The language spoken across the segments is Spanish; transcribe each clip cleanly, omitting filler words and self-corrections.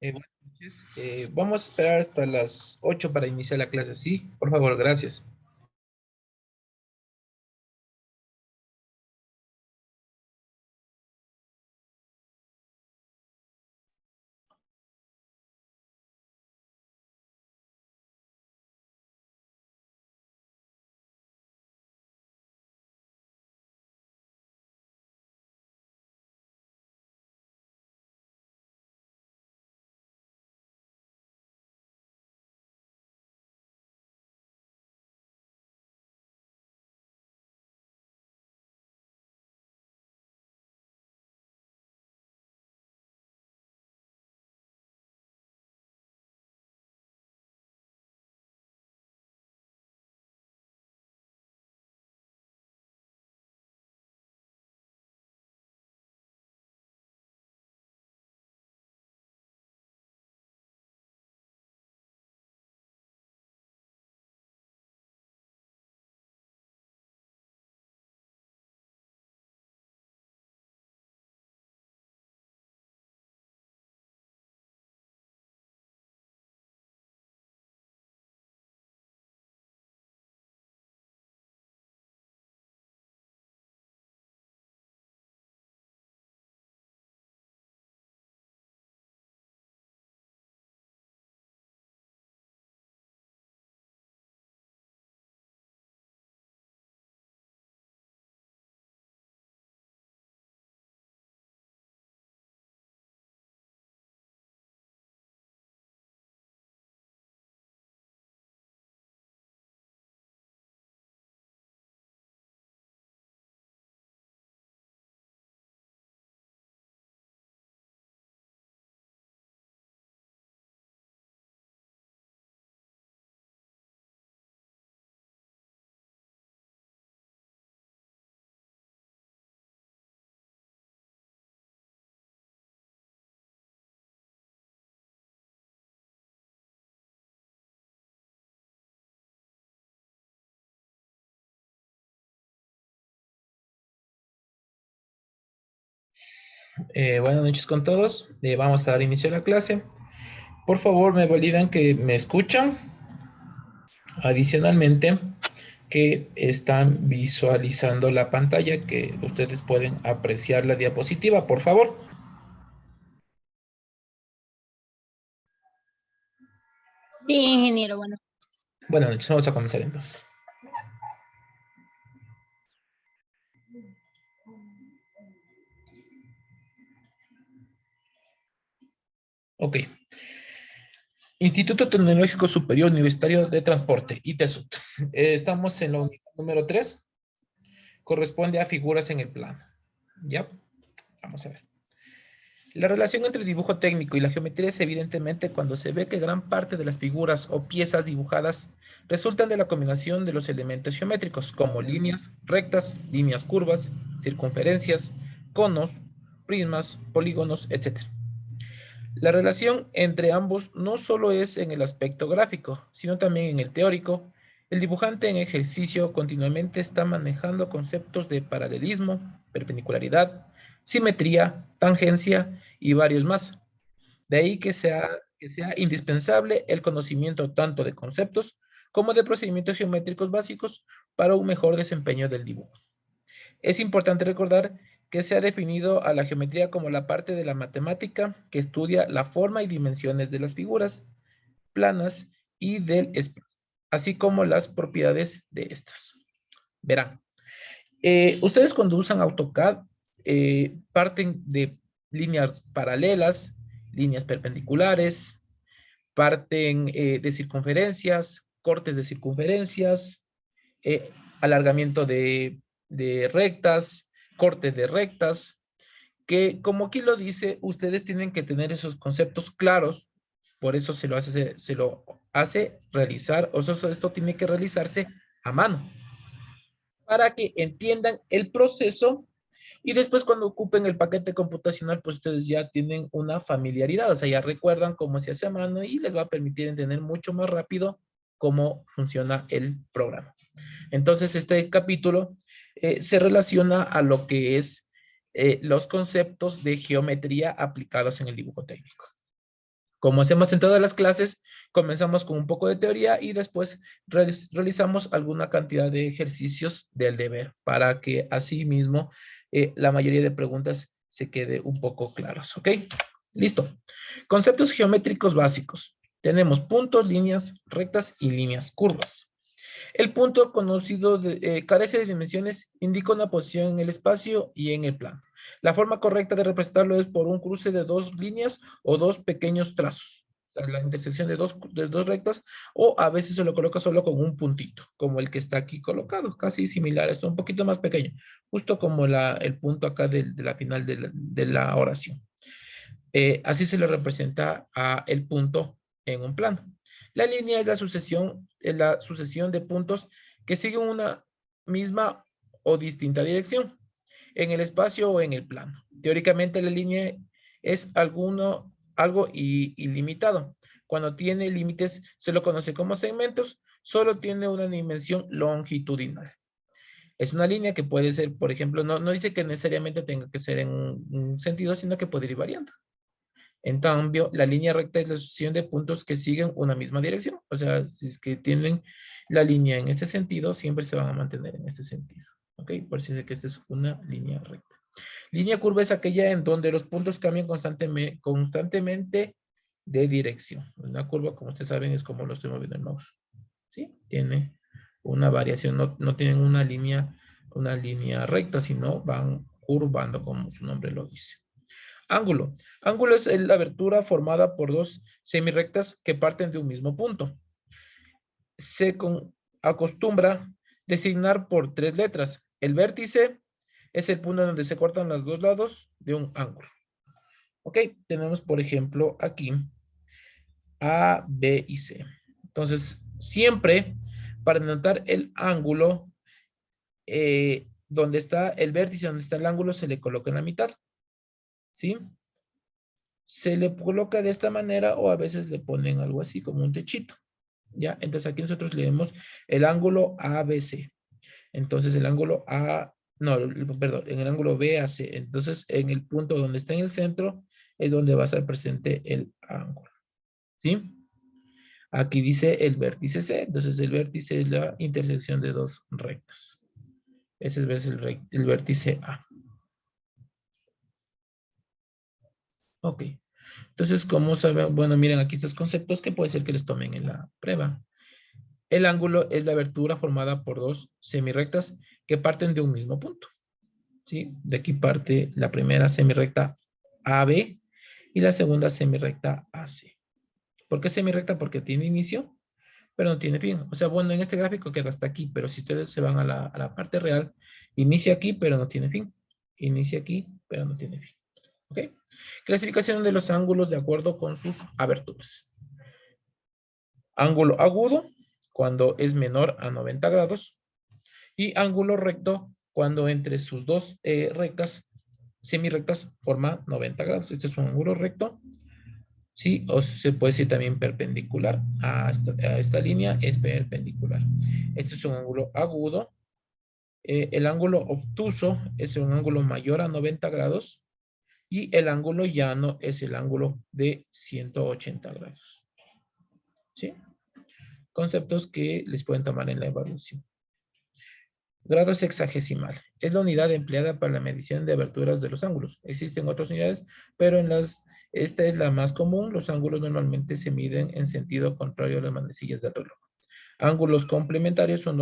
Buenas noches. Vamos a esperar hasta las 8 para iniciar la clase. Sí, por favor, gracias. Buenas noches con todos. Vamos a dar inicio a la clase. Por favor, me validan que me escuchan. Adicionalmente, que están visualizando la pantalla, que ustedes pueden apreciar la diapositiva, por favor. Sí, ingeniero, bueno. Buenas noches, vamos a comenzar entonces. Ok. Instituto Tecnológico Superior Universitario de Transporte, ITESUT. Estamos en la unidad número 3. Corresponde a figuras en el plano. ¿Ya? Vamos a ver. La relación entre el dibujo técnico y la geometría es evidentemente cuando se ve que gran parte de las figuras o piezas dibujadas resultan de la combinación de los elementos geométricos, como líneas rectas, líneas curvas, circunferencias, conos, prismas, polígonos, etc. La relación entre ambos no solo es en el aspecto gráfico, sino también en el teórico. El dibujante en ejercicio continuamente está manejando conceptos de paralelismo, perpendicularidad, simetría, tangencia y varios más. De ahí que sea indispensable el conocimiento tanto de conceptos como de procedimientos geométricos básicos para un mejor desempeño del dibujo. Es importante recordar que se ha definido a la geometría como la parte de la matemática que estudia la forma y dimensiones de las figuras planas y del espacio, así como las propiedades de estas. Verán, ustedes cuando usan AutoCAD parten de líneas paralelas, líneas perpendiculares, parten de circunferencias, cortes de circunferencias, eh, alargamiento de rectas, corte de rectas, que como aquí lo dice, ustedes tienen que tener esos conceptos claros, por eso se lo hace realizar, o sea, esto tiene que realizarse a mano, para que entiendan el proceso y después cuando ocupen el paquete computacional, pues ustedes ya tienen una familiaridad, o sea, ya recuerdan cómo se hace a mano y les va a permitir entender mucho más rápido cómo funciona el programa. Entonces, este capítulo se relaciona a lo que es los conceptos de geometría aplicados en el dibujo técnico. Como hacemos en todas las clases, comenzamos con un poco de teoría y después realizamos alguna cantidad de ejercicios del deber para que así mismo la mayoría de preguntas se quede un poco claros, ¿ok? Listo. Conceptos geométricos básicos. Tenemos puntos, líneas rectas y líneas curvas. El punto conocido carece de dimensiones, indica una posición en el espacio y en el plano. La forma correcta de representarlo es por un cruce de dos líneas o dos pequeños trazos. O sea, la intersección de dos rectas, o a veces se lo coloca solo con un puntito, como el que está aquí colocado, casi similar, esto un poquito más pequeño, justo como el punto acá de la final de la oración. Así se le representa a el punto en un plano. La línea es la sucesión de puntos que siguen una misma o distinta dirección en el espacio o en el plano. Teóricamente la línea es algo ilimitado. Cuando tiene límites se lo conoce como segmentos, solo tiene una dimensión longitudinal. Es una línea que puede ser, por ejemplo, no dice que necesariamente tenga que ser en un sentido, sino que puede ir variando. En cambio, la línea recta es la sucesión de puntos que siguen una misma dirección. O sea, si es que tienen la línea en ese sentido, siempre se van a mantener en ese sentido. ¿Ok? Por eso dice que esta es una línea recta. Línea curva es aquella en donde los puntos cambian constantemente de dirección. Una curva, como ustedes saben, es como lo estoy moviendo el mouse. ¿Sí? Tiene una variación, no tienen una línea recta, sino van curvando, como su nombre lo dice. Ángulo. Ángulo es la abertura formada por dos semirrectas que parten de un mismo punto. Se acostumbra designar por tres letras. El vértice es el punto donde se cortan los dos lados de un ángulo. Ok, tenemos por ejemplo aquí A, B y C. Entonces, siempre para denotar el ángulo, donde está el vértice, donde está el ángulo, se le coloca en la mitad. ¿Sí? Se le coloca de esta manera o a veces le ponen algo así como un techito. ¿Ya? Entonces aquí nosotros leemos el ángulo ABC. Entonces el ángulo en el ángulo BAC. Entonces en el punto donde está en el centro es donde va a estar presente el ángulo. ¿Sí? Aquí dice el vértice C. Entonces el vértice es la intersección de dos rectas. Ese es el vértice A. Ok. Entonces, ¿cómo saben? Bueno, miren aquí estos conceptos que puede ser que les tomen en la prueba. El ángulo es la abertura formada por dos semirrectas que parten de un mismo punto. ¿Sí? De aquí parte la primera semirrecta AB y la segunda semirrecta AC. ¿Por qué semirrecta? Porque tiene inicio, pero no tiene fin. O sea, bueno, en este gráfico queda hasta aquí, pero si ustedes se van a la parte real, inicia aquí, pero no tiene fin. Inicia aquí, pero no tiene fin. ¿Ok? Clasificación de los ángulos de acuerdo con sus aberturas. Ángulo agudo, cuando es menor a 90 grados. Y ángulo recto, cuando entre sus dos semirrectas, forma 90 grados. Este es un ángulo recto. Sí, o se puede decir también perpendicular a esta línea, es perpendicular. Este es un ángulo agudo. El ángulo obtuso es un ángulo mayor a 90 grados. Y el ángulo llano es el ángulo de 180 grados. ¿Sí? Conceptos que les pueden tomar en la evaluación. Grado sexagesimal. Es la unidad empleada para la medición de aberturas de los ángulos. Existen otras unidades, pero esta es la más común. Los ángulos normalmente se miden en sentido contrario a las manecillas del reloj. Ángulos complementarios son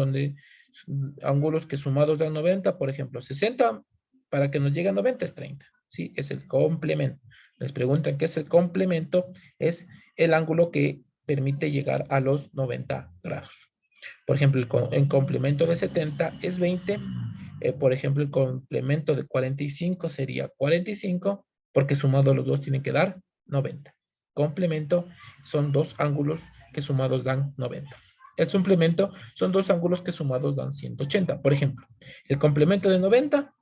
ángulos que sumados dan 90, por ejemplo, 60, para que nos llegue a 90 es 30. ¿Sí? Es el complemento. Les preguntan qué es el complemento. Es el ángulo que permite llegar a los 90 grados. Por ejemplo, el complemento de 70 es 20. Por ejemplo, el complemento de 45 sería 45, porque sumados los dos tienen que dar 90. Complemento son dos ángulos que sumados dan 90. El suplemento son dos ángulos que sumados dan 180. Por ejemplo, el complemento de 90,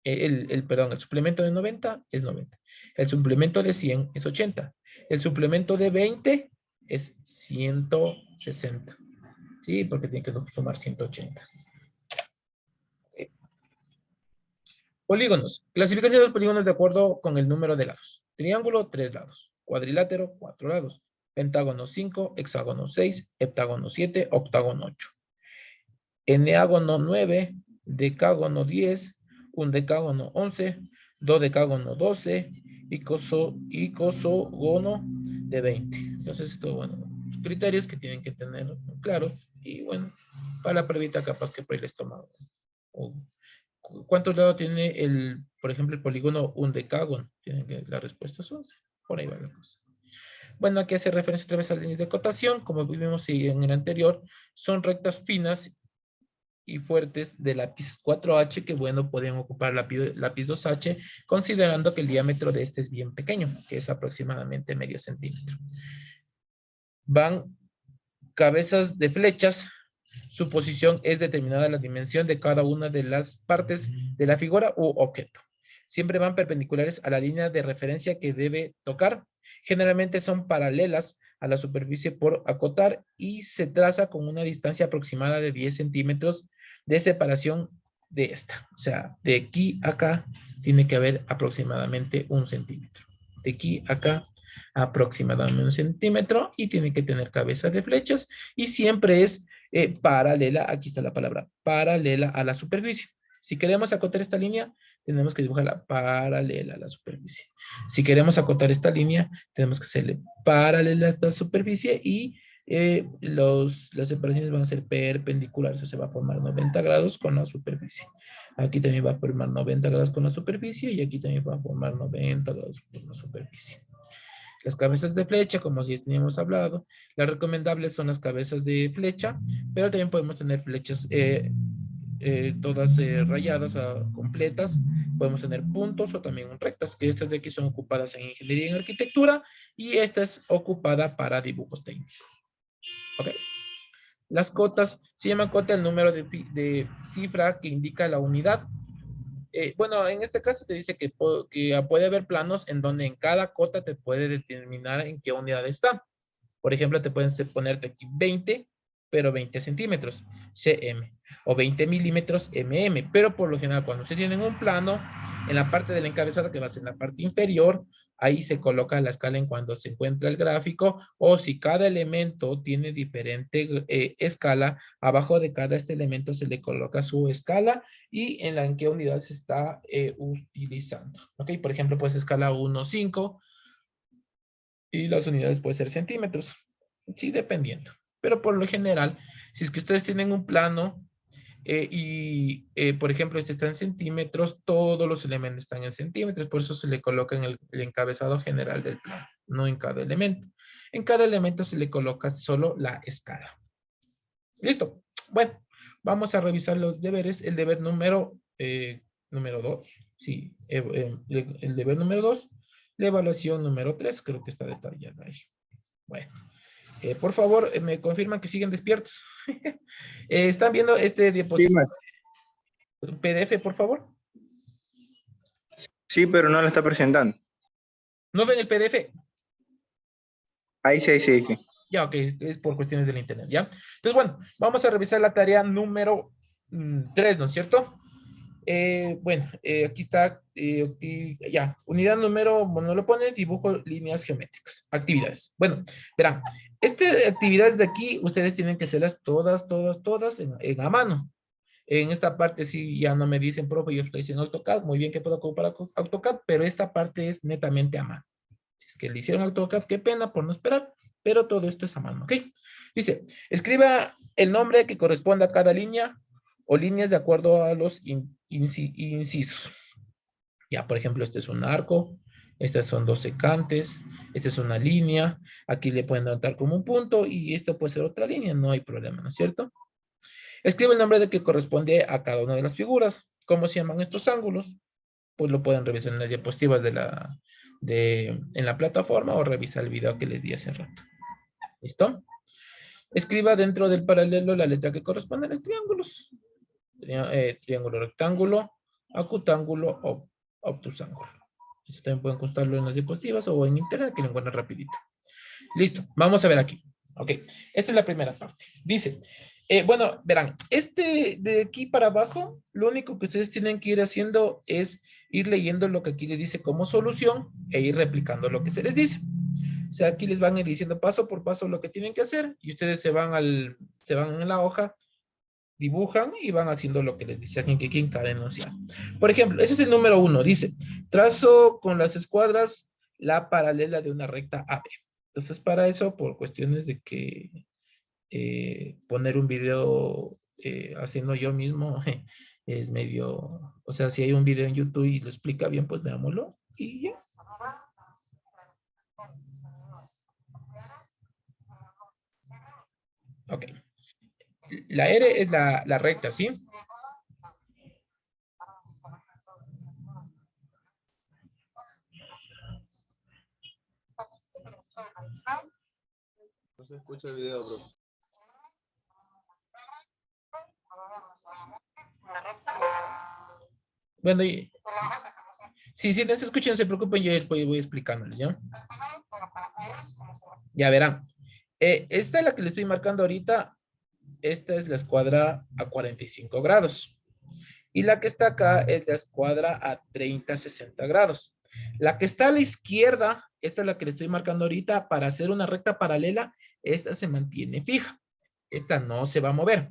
el suplemento de 90 es 90. El suplemento de 100 es 80. El suplemento de 20 es 160. Sí, porque tiene que sumar 180. Okay. Polígonos. Clasificación de los polígonos de acuerdo con el número de lados. Triángulo, 3 lados. Cuadrilátero, 4 lados. Pentágono 5, hexágono 6, heptágono 7, octágono 8. Eneágono 9, decágono 10, un decágono 11, dodecágono 12 y cosógono de 20. Entonces, esto, bueno, criterios que tienen que tener claros. Y bueno, para la pruebita capaz que por ahí les toma. ¿Cuántos lados tiene el, por ejemplo, el polígono un decágono? Tienen que, la respuesta es 11. Por ahí va la cosa. Bueno, aquí hace referencia otra vez a las líneas de acotación. Como vimos en el anterior, son rectas finas y fuertes de lápiz 4H que, bueno, pueden ocupar lápiz 2H, considerando que el diámetro de este es bien pequeño, que es aproximadamente medio centímetro. Van cabezas de flechas. Su posición es determinada la dimensión de cada una de las partes de la figura u objeto. Siempre van perpendiculares a la línea de referencia que debe tocar. Generalmente son paralelas a la superficie por acotar y se traza con una distancia aproximada de 10 centímetros de separación de esta. O sea, de aquí a acá tiene que haber aproximadamente 1 centímetro. De aquí a acá aproximadamente 1 centímetro y tiene que tener cabezas de flechas y siempre es paralela, aquí está la palabra, paralela a la superficie. Si queremos acotar esta línea, tenemos que dibujarla paralela a la superficie. Si queremos acotar esta línea, tenemos que hacerle paralela a esta superficie y las separaciones van a ser perpendiculares, o sea, se va a formar 90 grados con la superficie. Aquí también va a formar 90 grados con la superficie y aquí también va a formar 90 grados con la superficie. Las cabezas de flecha, como ya teníamos hablado, las recomendables son las cabezas de flecha, pero también podemos tener flechas todas rayadas, completas. Podemos tener puntos o también rectas, que estas de aquí son ocupadas en ingeniería y en arquitectura, y esta es ocupada para dibujos técnicos. ¿Ok? Las cotas, se llama cota el número de cifra que indica la unidad. Bueno, en este caso te dice que puede haber planos en donde en cada cota te puede determinar en qué unidad está. Por ejemplo, te pueden ponerte aquí 20, pero 20 centímetros, cm, o 20 milímetros, mm, pero por lo general cuando se tienen un plano, en la parte del encabezado que va a ser en la parte inferior, ahí se coloca la escala en cuando se encuentra el gráfico, o si cada elemento tiene diferente escala, abajo de cada elemento se le coloca su escala y en qué unidad se está utilizando. Ok, por ejemplo, pues escala 1, 5, y las unidades pueden ser centímetros. Sí, dependiendo. Pero por lo general, si es que ustedes tienen un plano por ejemplo, este está en centímetros, todos los elementos están en centímetros, por eso se le coloca en el encabezado general del plano, no en cada elemento. En cada elemento se le coloca solo la escala. ¿Listo? Bueno, vamos a revisar los deberes. El deber número 2. Sí, el deber número 2. La evaluación número 3, creo que está detallada ahí. Bueno, por favor, me confirman que siguen despiertos. ¿Están viendo este diapositivo? Sí, PDF, por favor. Sí, pero no lo está presentando. ¿No ven el PDF? Ahí sí, ahí sí, ahí sí. Ya, ok, es por cuestiones del internet, ¿ya? Entonces, bueno, vamos a revisar la tarea número 3, ¿no es cierto? Bueno, aquí está, ya, unidad número, bueno, lo pone, dibujo líneas geométricas, actividades. Bueno, verán, estas actividades de aquí, ustedes tienen que hacerlas todas en a mano. En esta parte sí ya no me dicen, profe, yo estoy haciendo AutoCAD, muy bien que puedo ocupar AutoCAD, pero esta parte es netamente a mano. Si es que le hicieron AutoCAD, qué pena por no esperar, pero todo esto es a mano, ¿ok? Dice, escriba el nombre que corresponde a cada línea o líneas de acuerdo a los incisos. Ya, por ejemplo, este es un arco, estas son 2 secantes, esta es una línea, aquí le pueden anotar como un punto y esto puede ser otra línea, no hay problema, ¿no es cierto? Escribe el nombre de que corresponde a cada una de las figuras. ¿Cómo se llaman estos ángulos? Pues lo pueden revisar en las diapositivas en la plataforma o revisar el video que les di hace rato. ¿Listo? Escriba dentro del paralelo la letra que corresponde a los triángulos. Triángulo rectángulo, acutángulo o obtusángulo. Eso también pueden consultarlo en las diapositivas o en internet que lo encuentran rapidito. Listo, vamos a ver aquí. Ok, esta es la primera parte. Dice, bueno, verán, de aquí para abajo, lo único que ustedes tienen que ir haciendo es ir leyendo lo que aquí le dice como solución e ir replicando lo que se les dice. O sea, aquí les van a ir diciendo paso por paso lo que tienen que hacer y ustedes se van en la hoja, dibujan y van haciendo lo que les dice aquí en cada enunciado. Por ejemplo, ese es el número 1. Dice, trazo con las escuadras la paralela de una recta AB. Entonces, para eso, por cuestiones de que poner un video haciendo yo mismo es medio, o sea, si hay un video en YouTube y lo explica bien, pues veámoslo y ya. Ok. La R es la recta, ¿sí? No se escucha el video, bro. Bueno, si no se escuchan, no se preocupen, yo voy explicándoles, ¿ya? Ya verán. Esta es la que le estoy marcando ahorita. Esta es la escuadra a 45 grados. Y la que está acá es la escuadra a 30, 60 grados. La que está a la izquierda, esta es la que le estoy marcando ahorita, para hacer una recta paralela, esta se mantiene fija. Esta no se va a mover.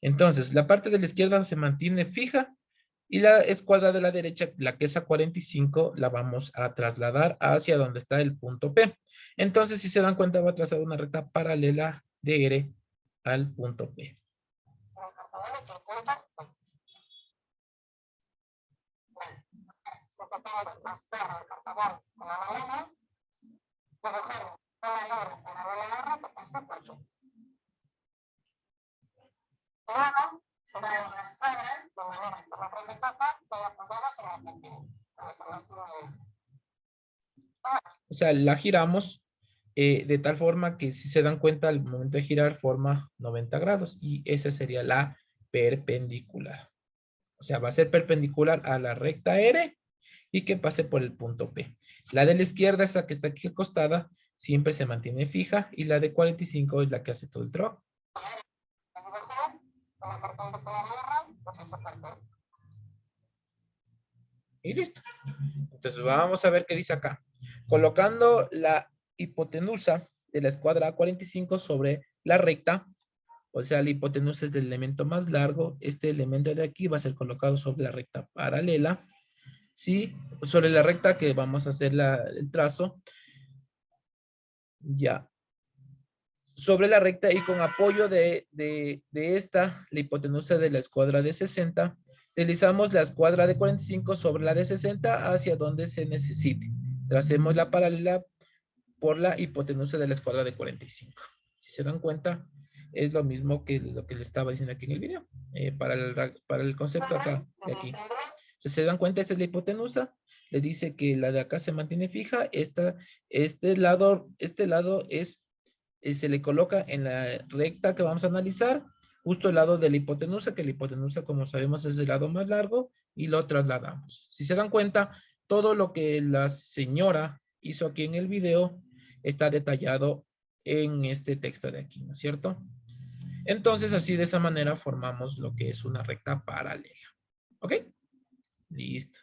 Entonces, la parte de la izquierda se mantiene fija y la escuadra de la derecha, la que es a 45, la vamos a trasladar hacia donde está el punto P. Entonces, si se dan cuenta, va a trazar una recta paralela de R al punto P. O sea, la giramos de tal forma que si se dan cuenta al momento de girar forma 90 grados y esa sería la perpendicular. O sea, va a ser perpendicular a la recta R y que pase por el punto P. La de la izquierda, esa que está aquí acostada, siempre se mantiene fija y la de 45 es la que hace todo el trabajo. Y listo. Entonces vamos a ver qué dice acá. Colocando la hipotenusa de la escuadra A45 sobre la recta, o sea, la hipotenusa es el elemento más largo, este elemento de aquí va a ser colocado sobre la recta paralela, ¿sí? Sobre la recta que vamos a hacer el trazo, ya. Sobre la recta y con apoyo de esta, la hipotenusa de la escuadra de 60, deslizamos la escuadra de 45 sobre la de 60 hacia donde se necesite. Tracemos la paralela por la hipotenusa de la escuadra de 45. Si se dan cuenta, es lo mismo que lo que le estaba diciendo aquí en el video, para el concepto acá, de aquí. Si se dan cuenta, esta es la hipotenusa, le dice que la de acá se mantiene fija, este lado es, se le coloca en la recta que vamos a analizar, justo al lado de la hipotenusa, que la hipotenusa, como sabemos, es el lado más largo, y lo trasladamos. Si se dan cuenta, todo lo que la señora hizo aquí en el video está detallado en este texto de aquí, ¿no es cierto? Entonces, así de esa manera formamos lo que es una recta paralela. ¿Ok? Listo.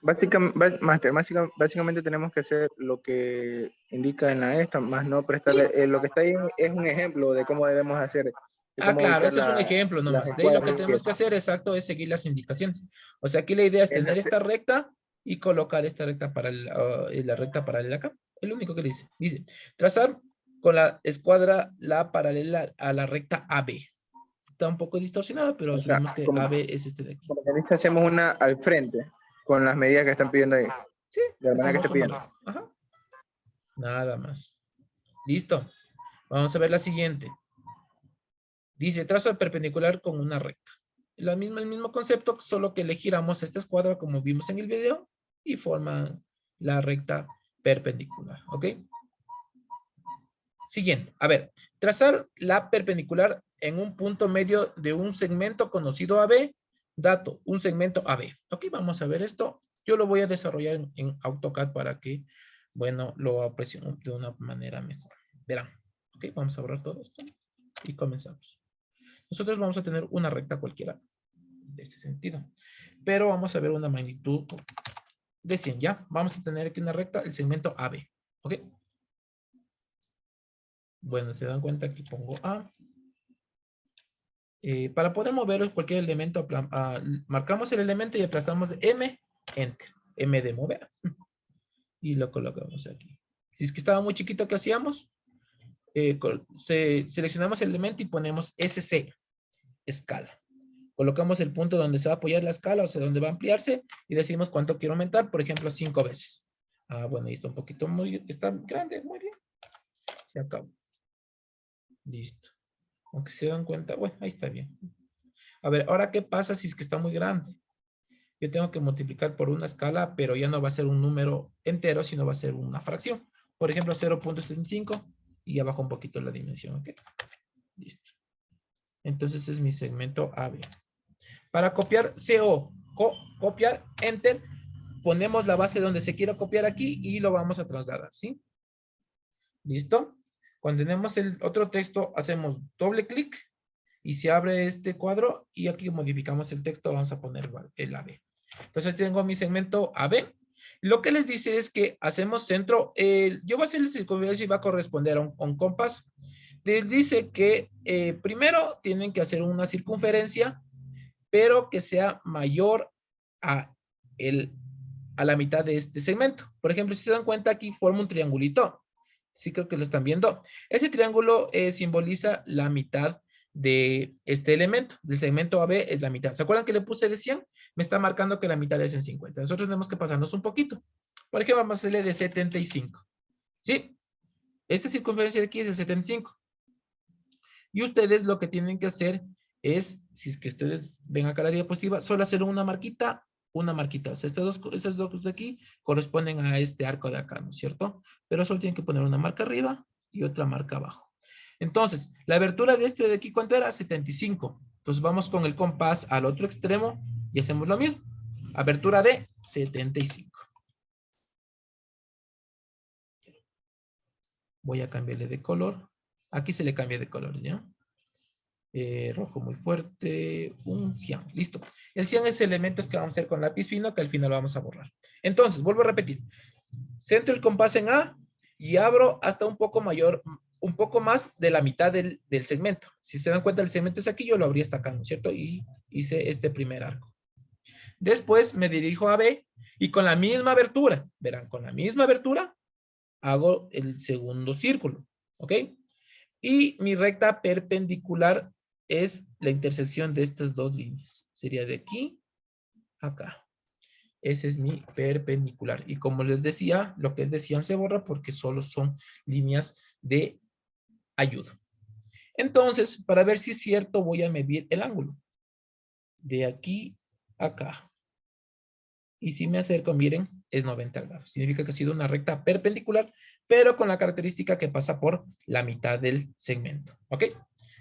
Básicamente tenemos que hacer lo que indica en la esta, más no prestarle, lo que está ahí es un ejemplo de cómo debemos hacer, de cómo Claro, ubicar este es un ejemplo las nomás. De ahí lo que escuadras y tenemos eso. que hacer exacto es seguir las indicaciones. O sea, aquí la idea es Es tener hacer- esta recta y colocar esta recta paralela, la recta paralela acá. Es lo único que dice. Dice, trazar con la escuadra la paralela a la recta AB. Está un poco distorsionada, pero o sea, sabemos que como, AB es este de aquí. como que dice, hacemos una al frente con las medidas que están pidiendo ahí, Sí, de la manera que hacemos está pidiendo. Ajá. Nada más. Listo. Vamos a ver la siguiente. Dice, trazo perpendicular con una recta. El mismo concepto, solo que le giramos esta escuadra como vimos en el video y forman la recta perpendicular, ¿ok? Siguiente, a ver, trazar la perpendicular en un punto medio de un segmento conocido AB. Dato, un segmento AB. Ok, vamos a ver esto. Yo lo voy a desarrollar en AutoCAD para que, bueno, lo aprecien de una manera mejor. Verán. Ok, vamos a borrar todo esto y comenzamos. Nosotros vamos a tener una recta cualquiera de este sentido, pero vamos a ver una magnitud de 100, ¿ya? Vamos a tener aquí una recta, el segmento AB. Ok. Bueno, se dan cuenta que pongo A. Para poder mover cualquier elemento, marcamos el elemento y aplastamos M, Enter. M de mover. Y lo colocamos aquí. Si es que estaba muy chiquito, ¿qué hacíamos? Seleccionamos el elemento y ponemos SC, escala. Colocamos el punto donde se va a apoyar la escala, o sea, donde va a ampliarse, y decimos cuánto quiero aumentar, por ejemplo, 5 veces. Ah, bueno, ahí está un poquito está grande, muy bien. Se acabó. Listo. Aunque se dan cuenta, bueno, ahí está bien. A ver, ahora, ¿qué pasa si es que está muy grande? Yo tengo que multiplicar por una escala, pero ya no va a ser un número entero, sino va a ser una fracción. Por ejemplo, 0.75 y ya bajo un poquito la dimensión, ¿ok? Listo. Entonces es mi segmento AB. Para copiar CO, copiar, Enter, ponemos la base donde se quiera copiar aquí y lo vamos a trasladar, ¿sí? ¿Listo? Cuando tenemos el otro texto, hacemos doble clic y se abre este cuadro y aquí modificamos el texto, vamos a poner el AB. Entonces tengo mi segmento AB. Lo que les dice es que hacemos centro, yo voy a hacer el circunferencia y va a corresponder a un compás. Les dice que primero tienen que hacer una circunferencia, pero que sea mayor a, a la mitad de este segmento. Por ejemplo, si se dan cuenta aquí forma un triangulito. Sí creo que lo están viendo. Ese triángulo simboliza la mitad de este elemento. Del segmento AB es la mitad. ¿Se acuerdan que le puse de 100? Me está marcando que la mitad es en 50. Nosotros tenemos que pasarnos un poquito. Por ejemplo, vamos a hacerle de 75. ¿Sí? Esta circunferencia de aquí es el 75. Y ustedes lo que tienen que hacer es, si es que ustedes ven acá la diapositiva, solo hacer una marquita. O sea, estas dos de aquí corresponden a este arco de acá, ¿no es cierto? Pero solo tienen que poner una marca arriba y otra marca abajo. Entonces, la abertura de este de aquí, ¿cuánto era? 75. Entonces vamos con el compás al otro extremo y hacemos lo mismo. Abertura de 75. Voy a cambiarle de color. Aquí se le cambia de color, ¿ya? Rojo muy fuerte, un cian, listo. El cian es elementos que vamos a hacer con lápiz fino que al final lo vamos a borrar. Entonces, vuelvo a repetir. Centro el compás en A y abro hasta un poco mayor, un poco más de la mitad del segmento. Si se dan cuenta, el segmento es aquí, yo lo abrí hasta acá, ¿no es cierto? Y hice este primer arco. Después me dirijo a B y con la misma abertura, verán, con la misma abertura hago el segundo círculo, ¿ok? Y mi recta perpendicular es la intersección de estas dos líneas. Sería de aquí a acá. Ese es mi perpendicular. Y como les decía, lo que decían se borra porque solo son líneas de ayuda. Entonces, para ver si es cierto, voy a medir el ángulo. De aquí a acá. Y si me acerco, miren, es 90 grados. Significa que ha sido una recta perpendicular, pero con la característica que pasa por la mitad del segmento. ¿Ok?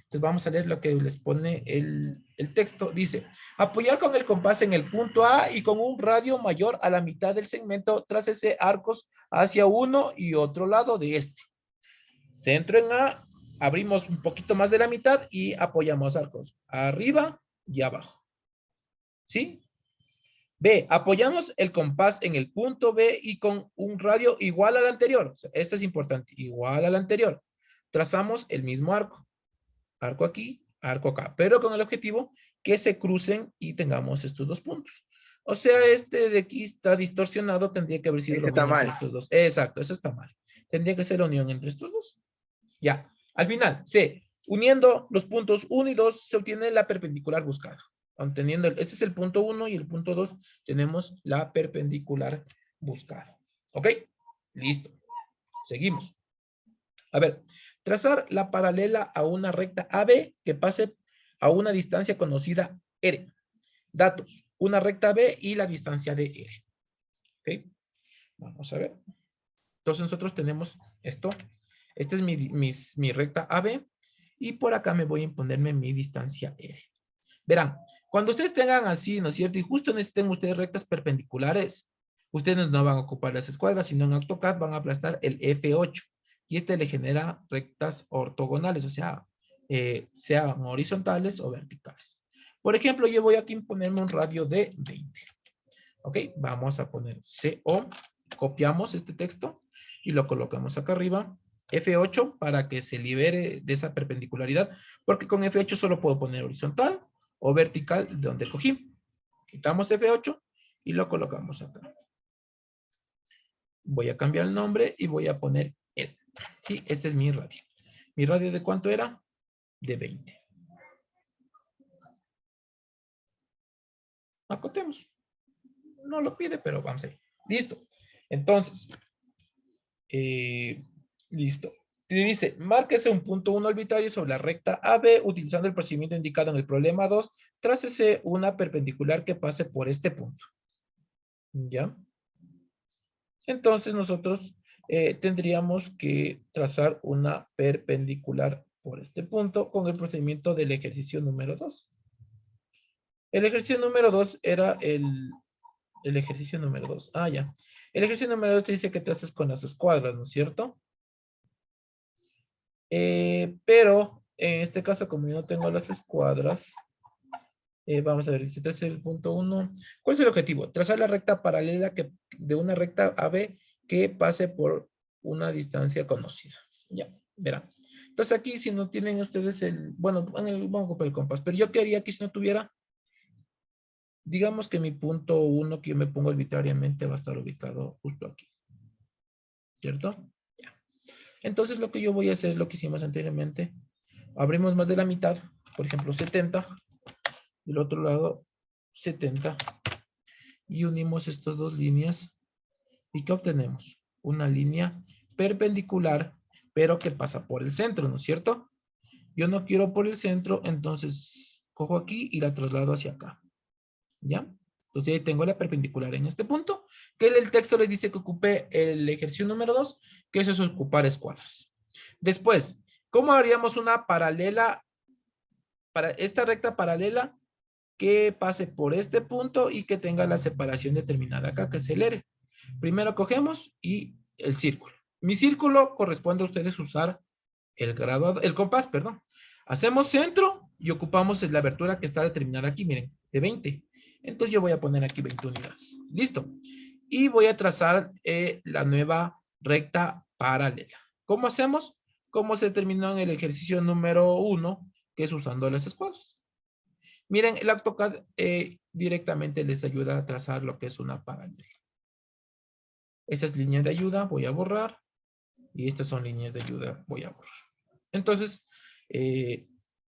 Entonces vamos a leer lo que les pone el texto. Dice, apoyar con el compás en el punto A y con un radio mayor a la mitad del segmento, trácese arcos hacia uno y otro lado de este. Centro en A, abrimos un poquito más de la mitad y apoyamos arcos arriba y abajo. ¿Sí? B, apoyamos el compás en el punto B y con un radio igual al anterior. O sea, esto es importante, igual al anterior. Trazamos el mismo arco. Arco aquí, arco acá. Pero con el objetivo que se crucen y tengamos estos dos puntos. O sea, este de aquí está distorsionado, tendría que haber sido la unión entre estos dos. Exacto, eso está mal. Tendría que ser la unión entre estos dos. Ya, al final, C, uniendo los puntos 1 y 2 se obtiene la perpendicular buscada. Obteniendo, este es el punto 1 y el punto 2 tenemos la perpendicular buscada. ¿Ok? Listo. Seguimos. A ver, trazar la paralela a una recta AB que pase a una distancia conocida R. Datos, una recta B y la distancia de R. ¿Ok? Vamos a ver. Entonces nosotros tenemos esto. Esta es mi recta AB. Y por acá me voy a imponerme mi distancia R. Verán, cuando ustedes tengan así, ¿no es cierto? Y justo necesiten ustedes rectas perpendiculares, ustedes no van a ocupar las escuadras, sino en AutoCAD van a aplastar el F8. Y este le genera rectas ortogonales, o sea, sean horizontales o verticales. Por ejemplo, yo voy aquí a imponerme un radio de 20. Ok, vamos a poner CO, copiamos este texto y lo colocamos acá arriba. F8 para que se libere de esa perpendicularidad, porque con F8 solo puedo poner horizontal o vertical de donde cogí. Quitamos F8 y lo colocamos acá. Voy a cambiar el nombre y voy a poner L. Sí, este es mi radio. ¿Mi radio de cuánto era? De 20. Acotemos. No lo pide, pero vamos ahí. Listo. Entonces, listo. Te dice, márquese un punto 1 arbitrario sobre la recta AB utilizando el procedimiento indicado en el problema 2. Trácese una perpendicular que pase por este punto. ¿Ya? Entonces nosotros tendríamos que trazar una perpendicular por este punto con el procedimiento del ejercicio número 2. El ejercicio número 2 era el ejercicio número 2. Ah, ya. El ejercicio número 2 dice que traces con las escuadras, ¿no es cierto? Pero en este caso, como yo no tengo las escuadras, vamos a ver, dice traza el punto 1. ¿Cuál es el objetivo? Trazar la recta paralela de una recta AB que pase por una distancia conocida. Ya, verán. Entonces aquí si no tienen ustedes bueno, vamos a ocupar el compás, pero yo quería que si no tuviera, digamos que mi punto 1 que yo me pongo arbitrariamente va a estar ubicado justo aquí. ¿Cierto? Ya. Entonces lo que yo voy a hacer es lo que hicimos anteriormente. Abrimos más de la mitad, por ejemplo 70. Del otro lado 70. Y unimos estas dos líneas. ¿Y qué obtenemos? Una línea perpendicular, pero que pasa por el centro, ¿no es cierto? Yo no quiero por el centro, entonces cojo aquí y la traslado hacia acá. ¿Ya? Entonces ahí tengo la perpendicular en este punto, que el texto les dice que ocupe el ejercicio número 2, que eso es ocupar escuadras. Después, ¿cómo haríamos una paralela para esta recta paralela que pase por este punto y que tenga la separación determinada acá, que es el R? Primero cogemos y el círculo. Mi círculo corresponde a ustedes usar el compás, perdón. Hacemos centro y ocupamos la abertura que está determinada aquí, miren, de 20. Entonces yo voy a poner aquí 20 unidades. Listo. Y voy a trazar la nueva recta paralela. ¿Cómo hacemos? Como se terminó en el ejercicio número 1, que es usando las escuadras. Miren, el AutoCAD directamente les ayuda a trazar lo que es una paralela. Esta es línea de ayuda, voy a borrar. Y estas son líneas de ayuda, voy a borrar. Entonces,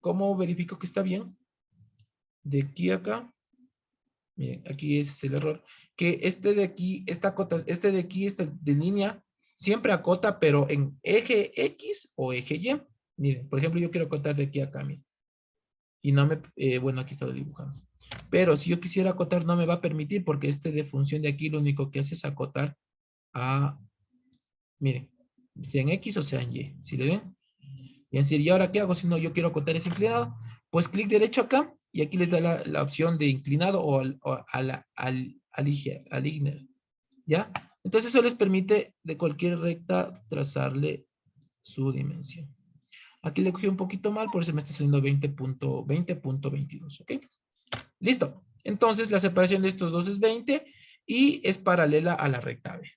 ¿cómo verifico que está bien? De aquí a acá. Miren, aquí es el error. Que este de aquí, este de aquí, este de línea, siempre acota, pero en eje X o eje Y. Miren, por ejemplo, yo quiero acotar de aquí a acá, miren. Y no me, bueno, aquí está dibujando. Pero si yo quisiera acotar, no me va a permitir porque este de función de aquí lo único que hace es acotar a, miren, sea en X o sea en Y. ¿Sí le ven? Y decir, ¿y ahora qué hago si no yo quiero acotar ese inclinado? Pues clic derecho acá y aquí les da la opción de inclinado o aligner. ¿Ya? Entonces eso les permite de cualquier recta trazarle su dimensión. Aquí le cogí un poquito mal, por eso me está saliendo 20.22, ¿ok? Listo. Entonces la separación de estos dos es 20 y es paralela a la recta B.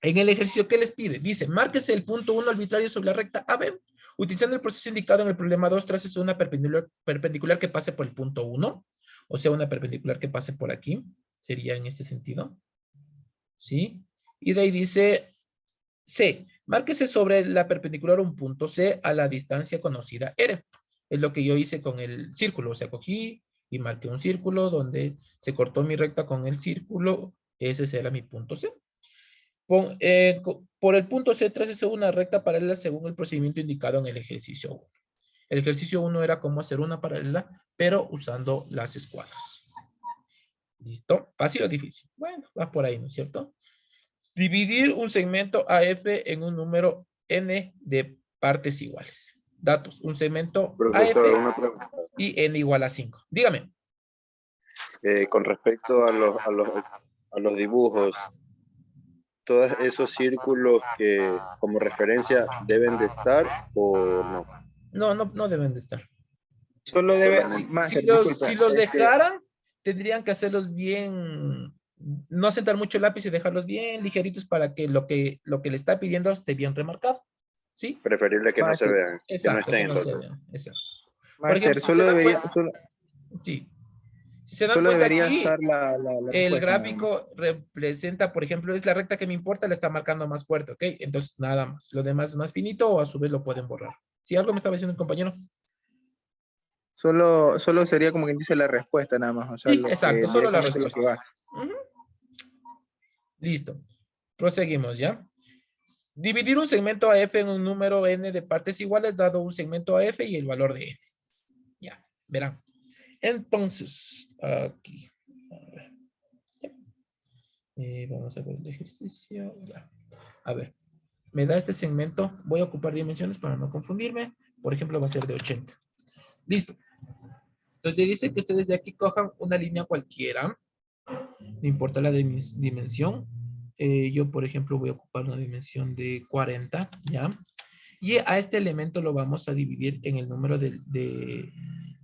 En el ejercicio, ¿qué les pide? Dice, márquese el punto 1 arbitrario sobre la recta AB. Utilizando el proceso indicado en el problema 2, trácese una perpendicular que pase por el punto 1. O sea, una perpendicular que pase por aquí. Sería en este sentido. ¿Sí? Y de ahí dice, C. Márquese sobre la perpendicular un punto C a la distancia conocida R. Es lo que yo hice con el círculo. O sea, cogí y marqué un círculo donde se cortó mi recta con el círculo. Ese será mi punto C. Por el punto C, trácese una recta paralela según el procedimiento indicado en el ejercicio 1. El ejercicio 1 era cómo hacer una paralela, pero usando las escuadras. ¿Listo? ¿Fácil o difícil? Bueno, va por ahí, ¿no es cierto? Dividir un segmento AF en un número n de partes iguales. Datos, un segmento Profesor, AF una pregunta. y n igual a 5. Dígame. Con respecto a los dibujos, todos esos círculos que como referencia deben de estar o no. No deben de estar. Solo debe, Solamente. Master, Si disculpe, los dejaran, tendrían que hacerlos bien, no sentar mucho el lápiz y dejarlos bien ligeritos para que lo que le está pidiendo esté bien remarcado. ¿Sí? Preferible que no se Master, vean, que no Exacto, estén que en no los se dos. vean. Exacto. Por Master, ejemplo, si se dan cuenta, sí. Si se dan solo cuenta debería aquí, estar la el respuesta, nada más. gráfico representa, por ejemplo, es la recta que me importa, la está marcando más fuerte, ¿ok? Entonces, nada más. Lo demás es más finito o a su vez lo pueden borrar. ¿Sí? ¿Algo me estaba diciendo el compañero? Solo sería como quien dice la respuesta nada más, o sea, Sí, lo exacto, que solo la directamente lo que va. respuesta. Ujú. Listo. Proseguimos, ¿ya? Dividir un segmento AF en un número n de partes iguales dado un segmento AF y el valor de n. Ya, verán. Entonces, aquí. A ver. Ya. Vamos a ver el ejercicio. Ya. A ver. Me da este segmento. Voy a ocupar dimensiones para no confundirme. Por ejemplo, va a ser de 80. Listo. Entonces, le dice que ustedes de aquí cojan una línea cualquiera. No importa la dimensión. Yo, por ejemplo, voy a ocupar una dimensión de 40, ¿ya? Y a este elemento lo vamos a dividir en el número de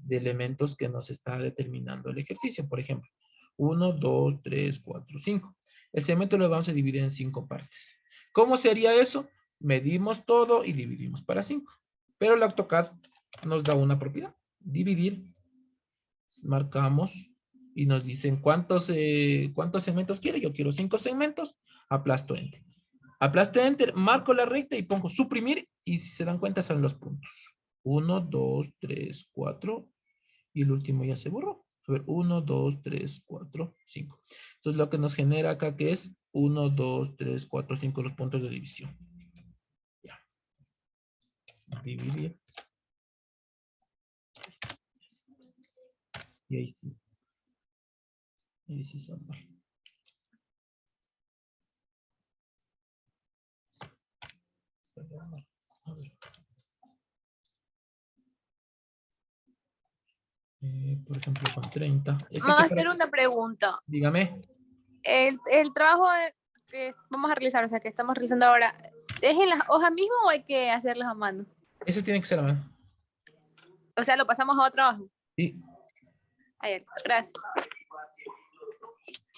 elementos que nos está determinando el ejercicio. Por ejemplo, 1, 2, 3, 4, 5. El segmento lo vamos a dividir en 5 partes. ¿Cómo sería eso? Medimos todo y dividimos para 5. Pero el AutoCAD nos da una propiedad. Dividir. Marcamos y nos dicen cuántos segmentos quiere. Yo quiero 5 segmentos. Aplasto Enter. Aplasto Enter, marco la recta y pongo suprimir y si se dan cuenta son los puntos. 1, 2, 3, 4 y el último ya se borró. A ver, 1, 2, 3, 4, 5. Entonces lo que nos genera acá que es 1, 2, 3, 4, 5 los puntos de división. Ya. Dividir. Y ahí sí. Ahí sí son mal. A ver. Por ejemplo, con 30. Master, una pregunta. Dígame. El trabajo que vamos a realizar, o sea, que estamos realizando ahora, ¿es en las hojas mismas o hay que hacerlas a mano? Ese tiene que ser a mano. O sea, lo pasamos a otro trabajo. Sí. Ahí, listo, gracias.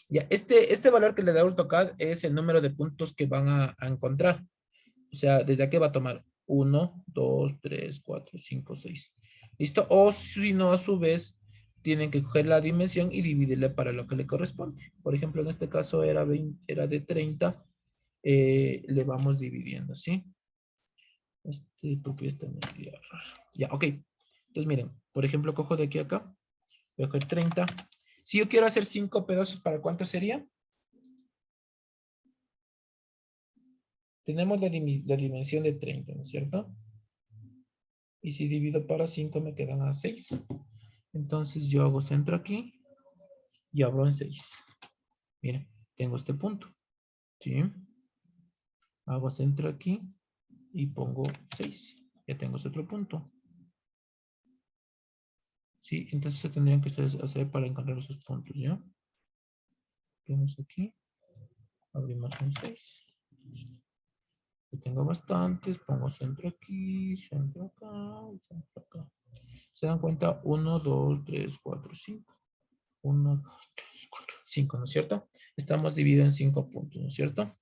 Ya, este valor que le da AutoCAD es el número de puntos que van a encontrar. O sea, desde aquí va a tomar 1, 2, 3, 4, 5, 6. ¿Listo? O si no, a su vez, tienen que coger la dimensión y dividirle para lo que le corresponde. Por ejemplo, en este caso era de 30. Le vamos dividiendo, ¿sí? Propiedad está medio raro. Ya, ok. Entonces, miren, por ejemplo, cojo de aquí a acá. Voy a coger 30. Si yo quiero hacer 5 pedazos, ¿para cuánto sería? Tenemos la dimensión de 30, ¿no es cierto? Y si divido para 5 me quedan a 6. Entonces yo hago centro aquí y abro en 6. Miren, tengo este punto. ¿Sí? Hago centro aquí y pongo 6. Ya tengo ese otro punto. ¿Sí? Entonces se tendrían que ustedes hacer para encontrar esos puntos, ¿ya? Vemos aquí. Abrimos un 6. Tengo bastantes. Pongo centro aquí, centro acá, centro acá. ¿Se dan cuenta? 1, 2, 3, 4, 5. 1, 2, 3, 4, 5, ¿no es cierto? Estamos divididos en 5 puntos, ¿no es cierto?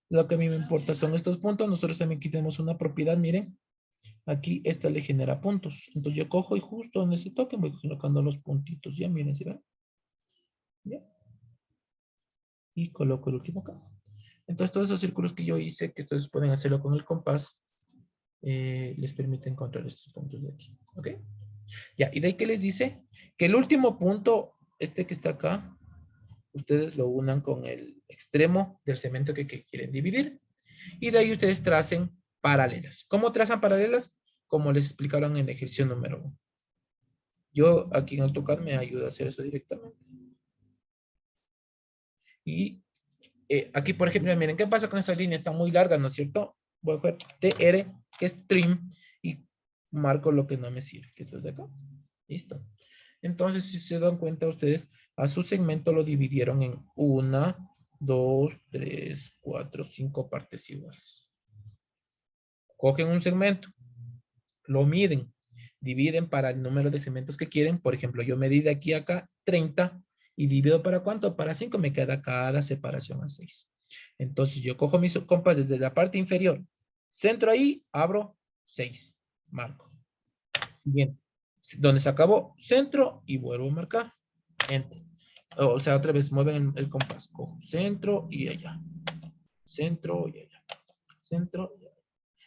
Lo que a mí me importa son estos puntos. Nosotros también aquí tenemos una propiedad, miren. Aquí esta le genera puntos. Entonces yo cojo y justo donde se toque voy colocando los puntitos. Ya, miren, ¿se ven? Ya. Y coloco el último acá. Entonces todos esos círculos que yo hice, que ustedes pueden hacerlo con el compás, les permite encontrar estos puntos de aquí. ¿Ok? Ya, y de ahí que les dice que el último punto, este que está acá, ustedes lo unan con el extremo del segmento que quieren dividir. Y de ahí ustedes tracen paralelas. ¿Cómo trazan paralelas? Como les explicaron en el ejercicio número 1. Yo aquí en AutoCAD me ayuda a hacer eso directamente. Y aquí, por ejemplo, miren, ¿qué pasa con esta línea? Está muy larga, ¿no es cierto? Voy a coger TR, que es trim, y marco lo que no me sirve, que esto es de acá. Listo. Entonces, si se dan cuenta ustedes, a su segmento lo dividieron en 1, 2, 3, 4, 5 partes iguales. Cogen un segmento, lo miden, dividen para el número de segmentos que quieren. Por ejemplo, yo medí de aquí a acá 30 y divido para ¿cuánto? Para 5, me queda cada separación a 6. Entonces yo cojo mis compás desde la parte inferior, centro ahí, abro 6, marco. Siguiente, donde se acabó, centro y vuelvo a marcar. Enter. O sea, otra vez mueven el compás, cojo centro y allá. Centro y allá. Centro y allá.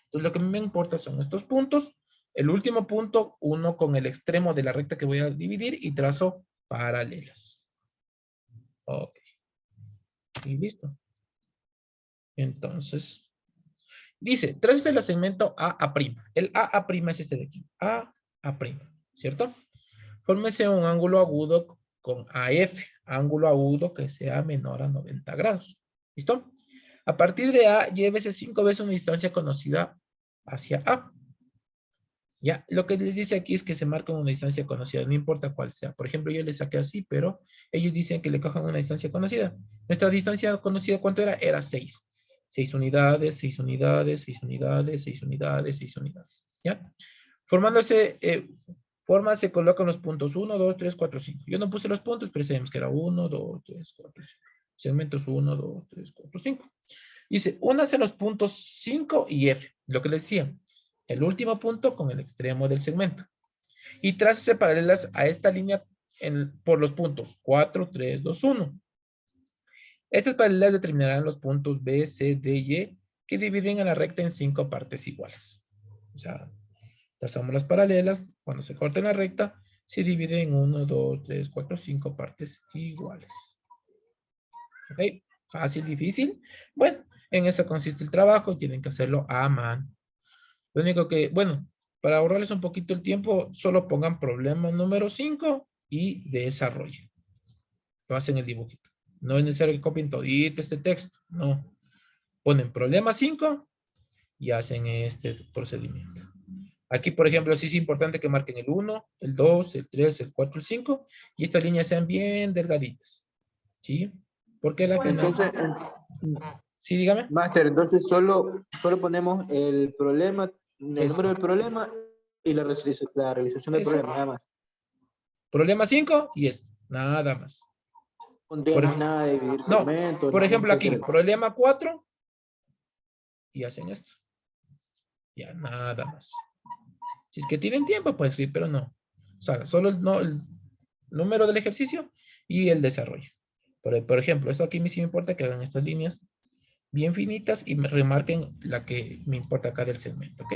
Entonces lo que me importa son estos puntos. El último punto, uno con el extremo de la recta que voy a dividir y trazo paralelas. Ok. Y listo. Entonces, dice, traces el segmento AA'. El AA' es este de aquí. AA', ¿cierto? Fórmese un ángulo agudo con AF. Ángulo agudo que sea menor a 90 grados. ¿Listo? A partir de A, llévese 5 veces una distancia conocida hacia A. Ya, lo que les dice aquí es que se marca una distancia conocida, no importa cuál sea. Por ejemplo, yo le saqué así, pero ellos dicen que le cojan una distancia conocida. Nuestra distancia conocida, ¿cuánto era? Era 6. 6 unidades, 6 unidades, 6 unidades, 6 unidades, 6 unidades. ¿Ya? Formándose, forma se colocan los puntos 1, 2, 3, 4, 5. Yo no puse los puntos, pero sabemos que era 1, 2, 3, 4, 5. Segmentos 1, 2, 3, 4, 5. Dice, únase los puntos 5 y F. Lo que les decía. El último punto con el extremo del segmento. Y trácese paralelas a esta línea por los puntos 4, 3, 2, 1. Estas paralelas determinarán los puntos B, C, D y E que dividen a la recta en 5 partes iguales. O sea, trazamos las paralelas. Cuando se corta en la recta, se divide en 1, 2, 3, 4, 5 partes iguales. ¿Ok? Fácil, difícil. Bueno, en eso consiste el trabajo y tienen que hacerlo a mano. Lo único que, bueno, para ahorrarles un poquito el tiempo, solo pongan problema número 5 y desarrollen. Lo hacen el dibujito. No es necesario que copien todito este texto. No. Ponen problema 5 y hacen este procedimiento. Aquí, por ejemplo, sí es importante que marquen el 1, el 2, el 3, el 4, el 5 y estas líneas sean bien delgaditas. ¿Sí? Porque la final... Entonces, Sí, dígame. Master, entonces solo ponemos el problema, el Eso. número del problema y la realización del Eso. problema, nada más. Problema 5 y esto. Nada más. No tenemos nada de dividir No, segmentos. por no ejemplo aquí, tenemos que- problema 4 y hacen esto. Ya, nada más. Si es que tienen tiempo, pues sí, pero no. O sea, solo el número del ejercicio y el desarrollo. Por ejemplo, esto aquí sí me importa que hagan estas líneas bien finitas y me remarquen la que me importa acá del segmento, ¿ok?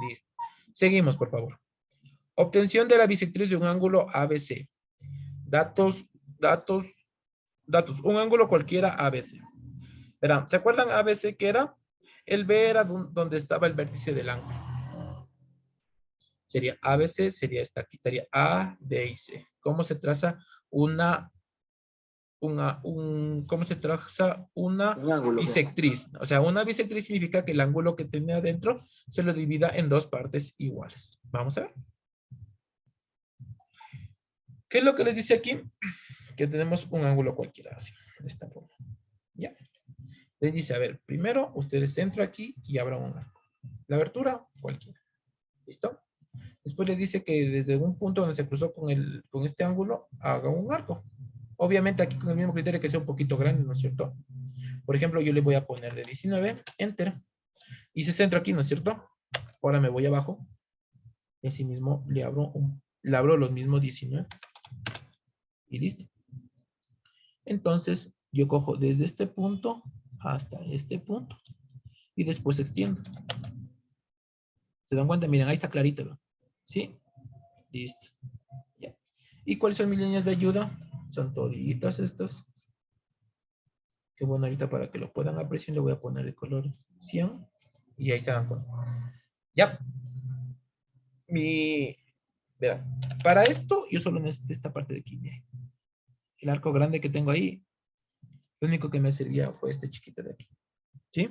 Listo. Seguimos, por favor. Obtención de la bisectriz de un ángulo ABC. Datos. Un ángulo cualquiera ABC. Verán, ¿se acuerdan ABC qué era? El B era donde estaba el vértice del ángulo. Sería ABC, sería esta. Aquí estaría A, D y C. ¿Cómo se traza una ángulo. bisectriz? O sea, una bisectriz significa que el ángulo que tiene adentro se lo divida en dos partes iguales. Vamos a ver. ¿Qué es lo que les dice aquí? Que tenemos un ángulo cualquiera así, de esta forma. ¿Ya? Les dice, a ver, primero ustedes entran aquí y abran un arco. La abertura, cualquiera. ¿Listo? Después le dice que desde un punto donde se cruzó con este ángulo, haga un arco. Obviamente aquí con el mismo criterio que sea un poquito grande, ¿no es cierto? Por ejemplo, yo le voy a poner de 19, enter. Y se centra aquí, ¿no es cierto? Ahora me voy abajo. Y así mismo le abro los mismos 19. Y listo. Entonces, yo cojo desde este punto hasta este punto. Y después extiendo. ¿Se dan cuenta? Miren, ahí está clarito, ¿no? ¿Sí? Listo. Ya. ¿Y cuáles son mis líneas de ayuda? Son toditas estas. Qué bueno ahorita para que lo puedan apreciar. Le voy a poner el color 100. Y ahí se dan cuenta. Ya. Verán, para esto yo solo necesito esta parte de aquí. Miren. El arco grande que tengo ahí. Lo único que me servía fue este chiquito de aquí. ¿Sí?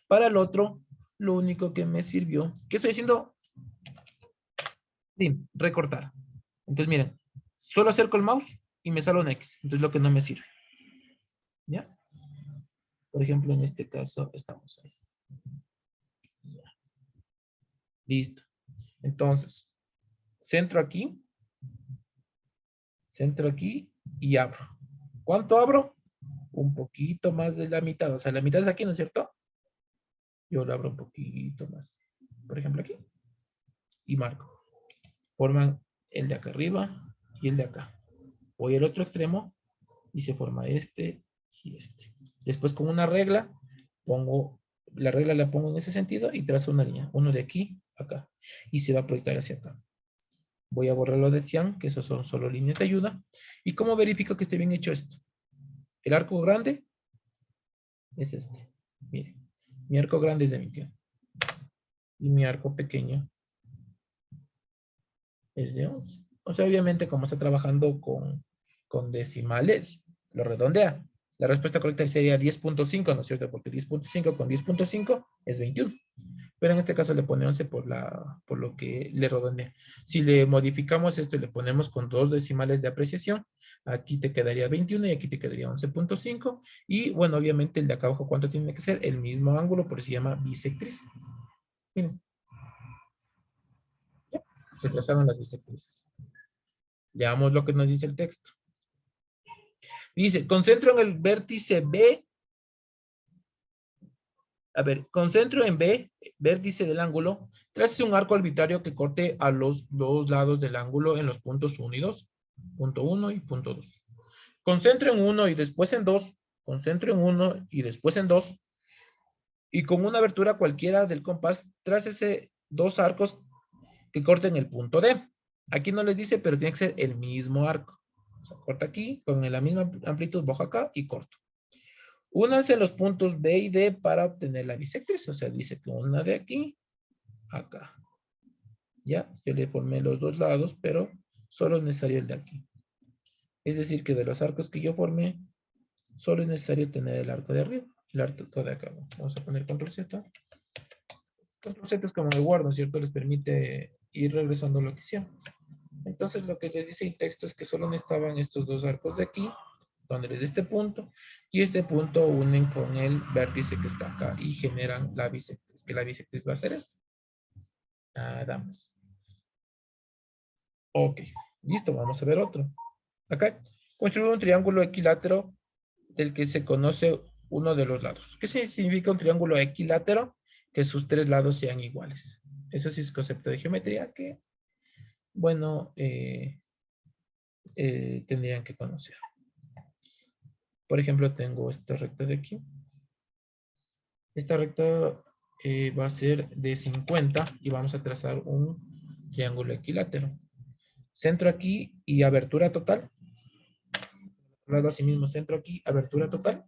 Para el otro, lo único que me sirvió, ¿qué estoy haciendo? Sí, recortar. Entonces, miren, solo acerco el mouse y me sale un X. Entonces, lo que no me sirve. ¿Ya? Por ejemplo, en este caso, estamos ahí. Ya. Listo. Entonces, centro aquí y abro. ¿Cuánto abro? Un poquito más de la mitad. O sea, la mitad es aquí, ¿no es cierto? Yo lo abro un poquito más. Por ejemplo, aquí. Y marco. Forman el de acá arriba y el de acá. Voy al otro extremo y se forma este y este. Después con una regla, la regla la pongo en ese sentido y trazo una línea. Uno de aquí a acá. Y se va a proyectar hacia acá. Voy a borrar lo de cian, que esos son solo líneas de ayuda. ¿Y cómo verifico que esté bien hecho esto? El arco grande es este. Miren, mi arco grande es de 21. Y mi arco pequeño es de 11. O sea, obviamente, como está trabajando con decimales, lo redondea. La respuesta correcta sería 10.5, ¿no es cierto? Porque 10.5 con 10.5 es 21. Pero en este caso le pone 11 por lo que le redondea. Si le modificamos esto y le ponemos con 2 decimales de apreciación, aquí te quedaría 21 y aquí te quedaría 11.5. Y bueno, obviamente el de acá abajo, ¿cuánto tiene que ser? El mismo ángulo, por eso se llama bisectriz. Miren. Ya, se trazaron las bisectrices. Leamos lo que nos dice el texto. Dice, concentro en el vértice B. A ver, concentro en B, vértice del ángulo. Trace un arco arbitrario que corte a los dos lados del ángulo en los puntos 1 y 2. Punto 1 y punto 2. Concentro en 1 y después en 2. Concentro en 1 y después en 2. Y con una abertura cualquiera del compás, trácese dos arcos que corten el punto D. Aquí no les dice, pero tiene que ser el mismo arco. O sea, corta aquí, con la misma amplitud, bajo acá y corto. Únanse los puntos B y D para obtener la bisectriz. O sea, dice que una de aquí, acá. Ya, yo le formé los dos lados, pero solo es necesario el de aquí. Es decir, que de los arcos que yo formé, solo es necesario tener el arco de arriba, el arco de acá. Vamos a poner control Z. Control Z es como de guardo, ¿cierto? Les permite ir regresando lo que hicieron. Entonces, lo que les dice el texto es que solo necesitaban estos dos arcos de aquí, donde les dé este punto, y este punto unen con el vértice que está acá y generan la bisectriz, que la bisectriz va a ser esta. Nada más. Ok, listo, vamos a ver otro. Acá, construir un triángulo equilátero del que se conoce uno de los lados. ¿Qué significa un triángulo equilátero? Que sus tres lados sean iguales. Eso sí es concepto de geometría que, bueno, tendrían que conocer. Por ejemplo, tengo esta recta de aquí. Esta recta va a ser de 50 y vamos a trazar un triángulo equilátero. Centro aquí y abertura total. Lado así mismo, centro aquí, abertura total.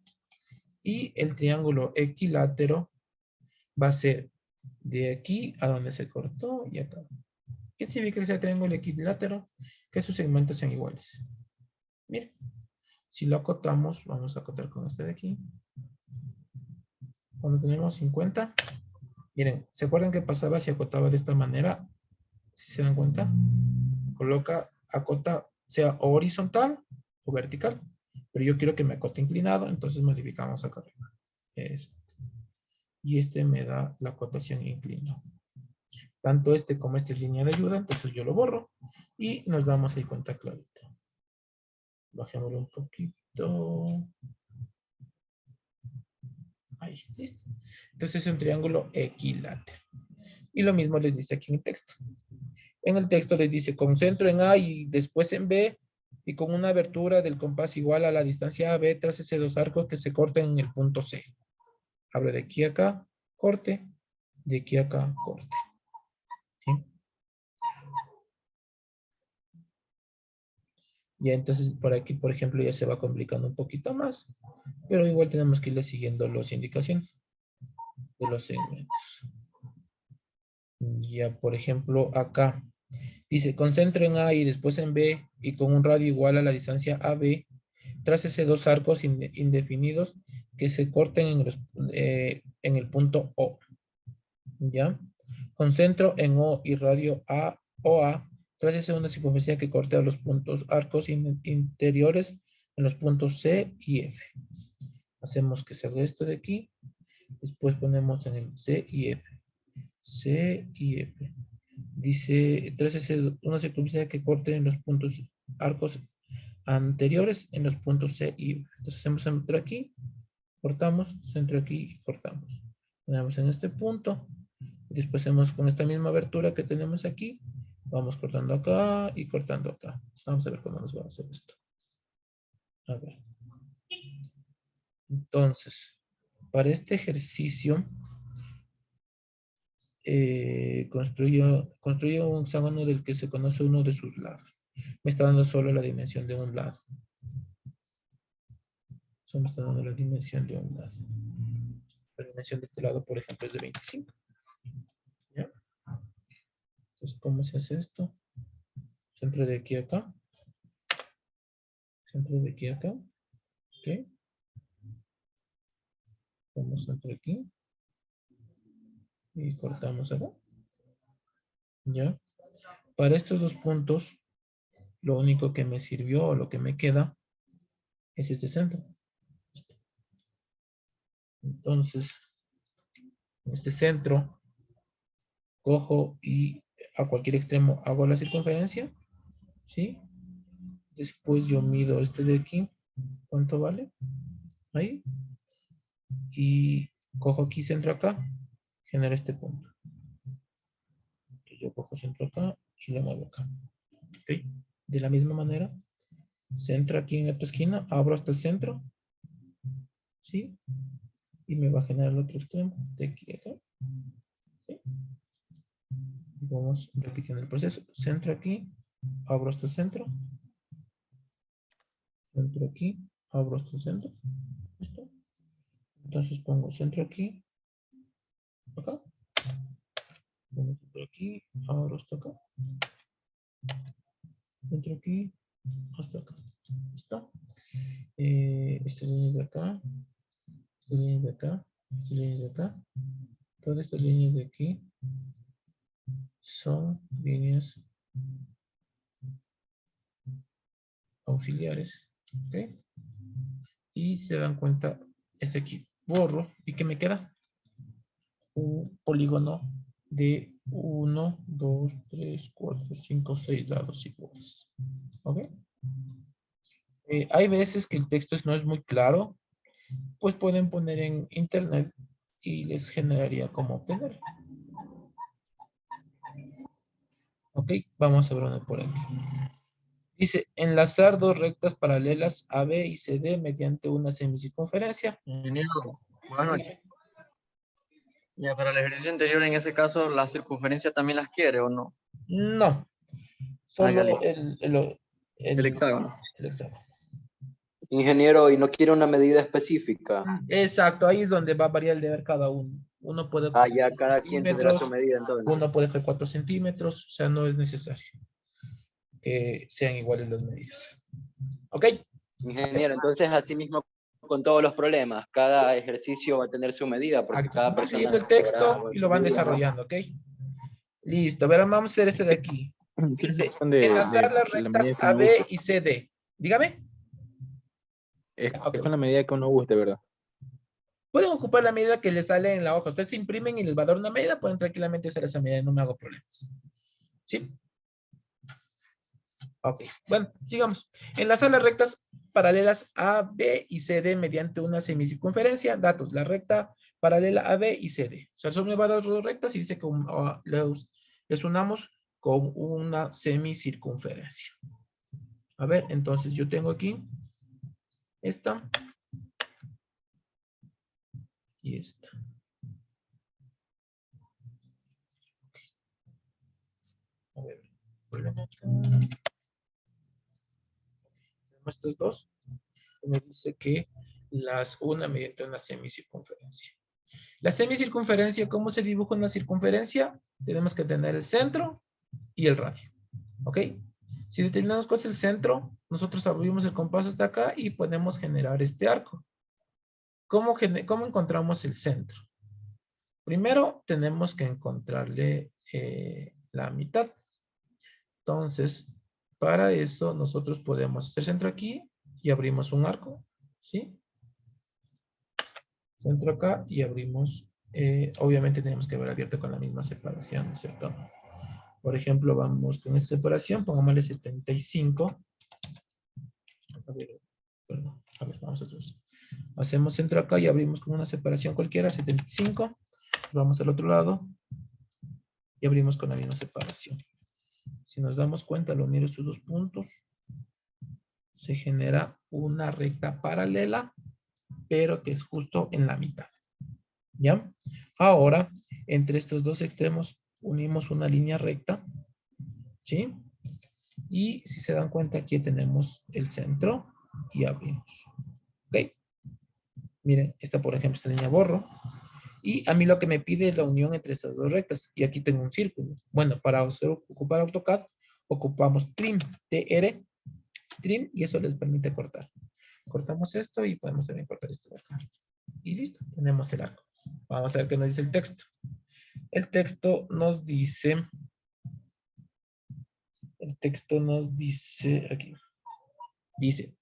Y el triángulo equilátero va a ser de aquí a donde se cortó y acá. ¿Qué significa que sea triángulo equilátero? Que sus segmentos sean iguales. Miren, si lo acotamos, vamos a acotar con este de aquí. Cuando tenemos 50, miren, ¿se acuerdan que pasaba si acotaba de esta manera? Si se dan cuenta, coloca, acota, sea horizontal o vertical. Pero yo quiero que me acote inclinado, entonces modificamos acá arriba. Este. Y este me da la acotación inclinada. Tanto este como esta es línea de ayuda, entonces yo lo borro y nos damos ahí cuenta clarita. Bajémoslo un poquito. Ahí, listo. Entonces es un triángulo equilátero. Y lo mismo les dice aquí en el texto. En el texto les dice, concentro en A y después en B, y con una abertura del compás igual a la distancia AB, trácese dos arcos que se corten en el punto C. Abro de aquí a acá, corte, de aquí a acá, corte. ¿Sí? Y entonces por aquí, por ejemplo, ya se va complicando un poquito más, pero igual tenemos que irle siguiendo las indicaciones de los segmentos. Ya, por ejemplo, acá dice, concentro en A y después en B y con un radio igual a la distancia AB, Trácese dos arcos indefinidos que se corten en el punto O. ¿Ya? Con centro en O y radio A o A. Trácese una circunferencia que corte a los puntos arcos interiores en los puntos C y F. Hacemos que salga esto de aquí. Después ponemos en el C y F. C y F. Dice, trácese una circunferencia que corte en los puntos arcos anteriores en los puntos C y F. Entonces hacemos centro aquí, cortamos, centro aquí y cortamos. Ponemos en este punto. Y después hacemos con esta misma abertura que tenemos aquí. Vamos cortando acá y cortando acá. Vamos a ver cómo nos va a hacer esto. A ver. Entonces, para este ejercicio, construyo un hexágono del que se conoce uno de sus lados. Me está dando solo la dimensión de un lado. Solo me está dando la dimensión de un lado. La dimensión de este lado, por ejemplo, es de 25. ¿Ya? Entonces, ¿cómo se hace esto? Centro de aquí a acá. Centro de aquí a acá. ¿Ok? Vamos centro aquí. Y cortamos acá. ¿Ya? Para estos dos puntos, lo único que me sirvió o lo que me queda es este centro. Entonces, en este centro, cojo y a cualquier extremo hago la circunferencia. ¿Sí? Después yo mido este de aquí. ¿Cuánto vale? Ahí. Y cojo aquí centro acá. Genero este punto. Entonces yo cojo centro acá y lo muevo acá. ¿Ok? De la misma manera, centro aquí en otra esquina, abro hasta el centro. ¿Sí? Y me va a generar el otro extremo. De aquí a acá. ¿Sí? Y vamos repitiendo el proceso. Centro aquí, abro hasta el centro. Centro aquí, abro hasta el centro. ¿Listo? Entonces pongo centro aquí, acá. Pongo centro aquí, abro hasta acá. Centro aquí, hasta acá. ¿Listo? Esta línea de acá, esta línea de acá, esta línea de acá. Todas estas líneas de aquí son líneas auxiliares. ¿Ok? Y se dan cuenta, este aquí borro. ¿Y qué me queda? Un polígono de 1, 2, 3, 4, 5, 6 lados iguales. ¿Ok? Hay veces que el texto no es muy claro, pues pueden poner en internet y les generaría cómo obtenerlo. Ok, vamos a ver uno por aquí. Dice, enlazar dos rectas paralelas AB y CD mediante una semicircunferencia. Ingeniero, buenas noches. Ya, para el ejercicio anterior, en ese caso, ¿la circunferencia también las quiere o no? No, solo Hágale. El hexágono. el hexágono. Ingeniero, ¿y no quiere una medida específica? Exacto, ahí es donde va a variar el deber cada uno. Uno puede Ah, ya cada quien tendrá su medida entonces. uno puede hacer 4 centímetros, o sea, no es necesario que sean iguales las medidas. ¿Ok? Ingeniero, entonces así mismo con todos los problemas, cada ejercicio va a tener su medida porque cada Van persona leyendo el podrá texto y lo van medirla, ¿no? desarrollando, ¿ok? Listo, ahora vamos a hacer este de aquí. ¿Qué Dice, son de enlazar las la rectas medida que uno AB guste? y CD. Dígame. Es Ok. con la medida que uno guste, ¿verdad? Pueden ocupar la medida que les sale en la hoja. Ustedes se imprimen y les va a dar una medida, pueden tranquilamente usar esa medida, no me hago problemas. ¿Sí? Ok, bueno, sigamos. Enlazar las rectas paralelas A, B y CD mediante una semicircunferencia. Datos, la recta paralela a B y CD. O sea, solo me va a dar dos rectas y dice que les unamos con una semicircunferencia. A ver, entonces yo tengo aquí esta y esta. A ver, problema acá. Estas dos, me dice que las una mediante una semicircunferencia. La semicircunferencia, ¿cómo se dibuja una circunferencia? Tenemos que tener el centro y el radio. ¿Ok? Si determinamos cuál es el centro, nosotros abrimos el compás hasta acá y podemos generar este arco. ¿Cómo encontramos el centro? Primero tenemos que encontrarle la mitad. Entonces, para eso nosotros podemos hacer centro aquí y abrimos un arco, ¿sí? Centro acá y abrimos, obviamente tenemos que haber abierto con la misma separación, ¿no es cierto? Por ejemplo, vamos con esta separación, pongámosle 75. A ver, vamos nosotros. Hacemos centro acá y abrimos con una separación cualquiera, 75. Vamos al otro lado y abrimos con la misma separación. Si nos damos cuenta, lo miro estos dos puntos, se genera una recta paralela, pero que es justo en la mitad. ¿Ya? Ahora, entre estos dos extremos, unimos una línea recta, ¿sí? Y si se dan cuenta, aquí tenemos el centro y abrimos. ¿Ok? Miren, esta, por ejemplo, esta línea borro. Y a mí lo que me pide es la unión entre estas dos rectas. Y aquí tengo un círculo. Bueno, para ocupar AutoCAD, ocupamos trim, TR, trim, y eso les permite cortar. Cortamos esto y podemos también cortar esto de acá. Y listo, tenemos el arco. Vamos a ver qué nos dice el texto. El texto nos dice aquí. Dice,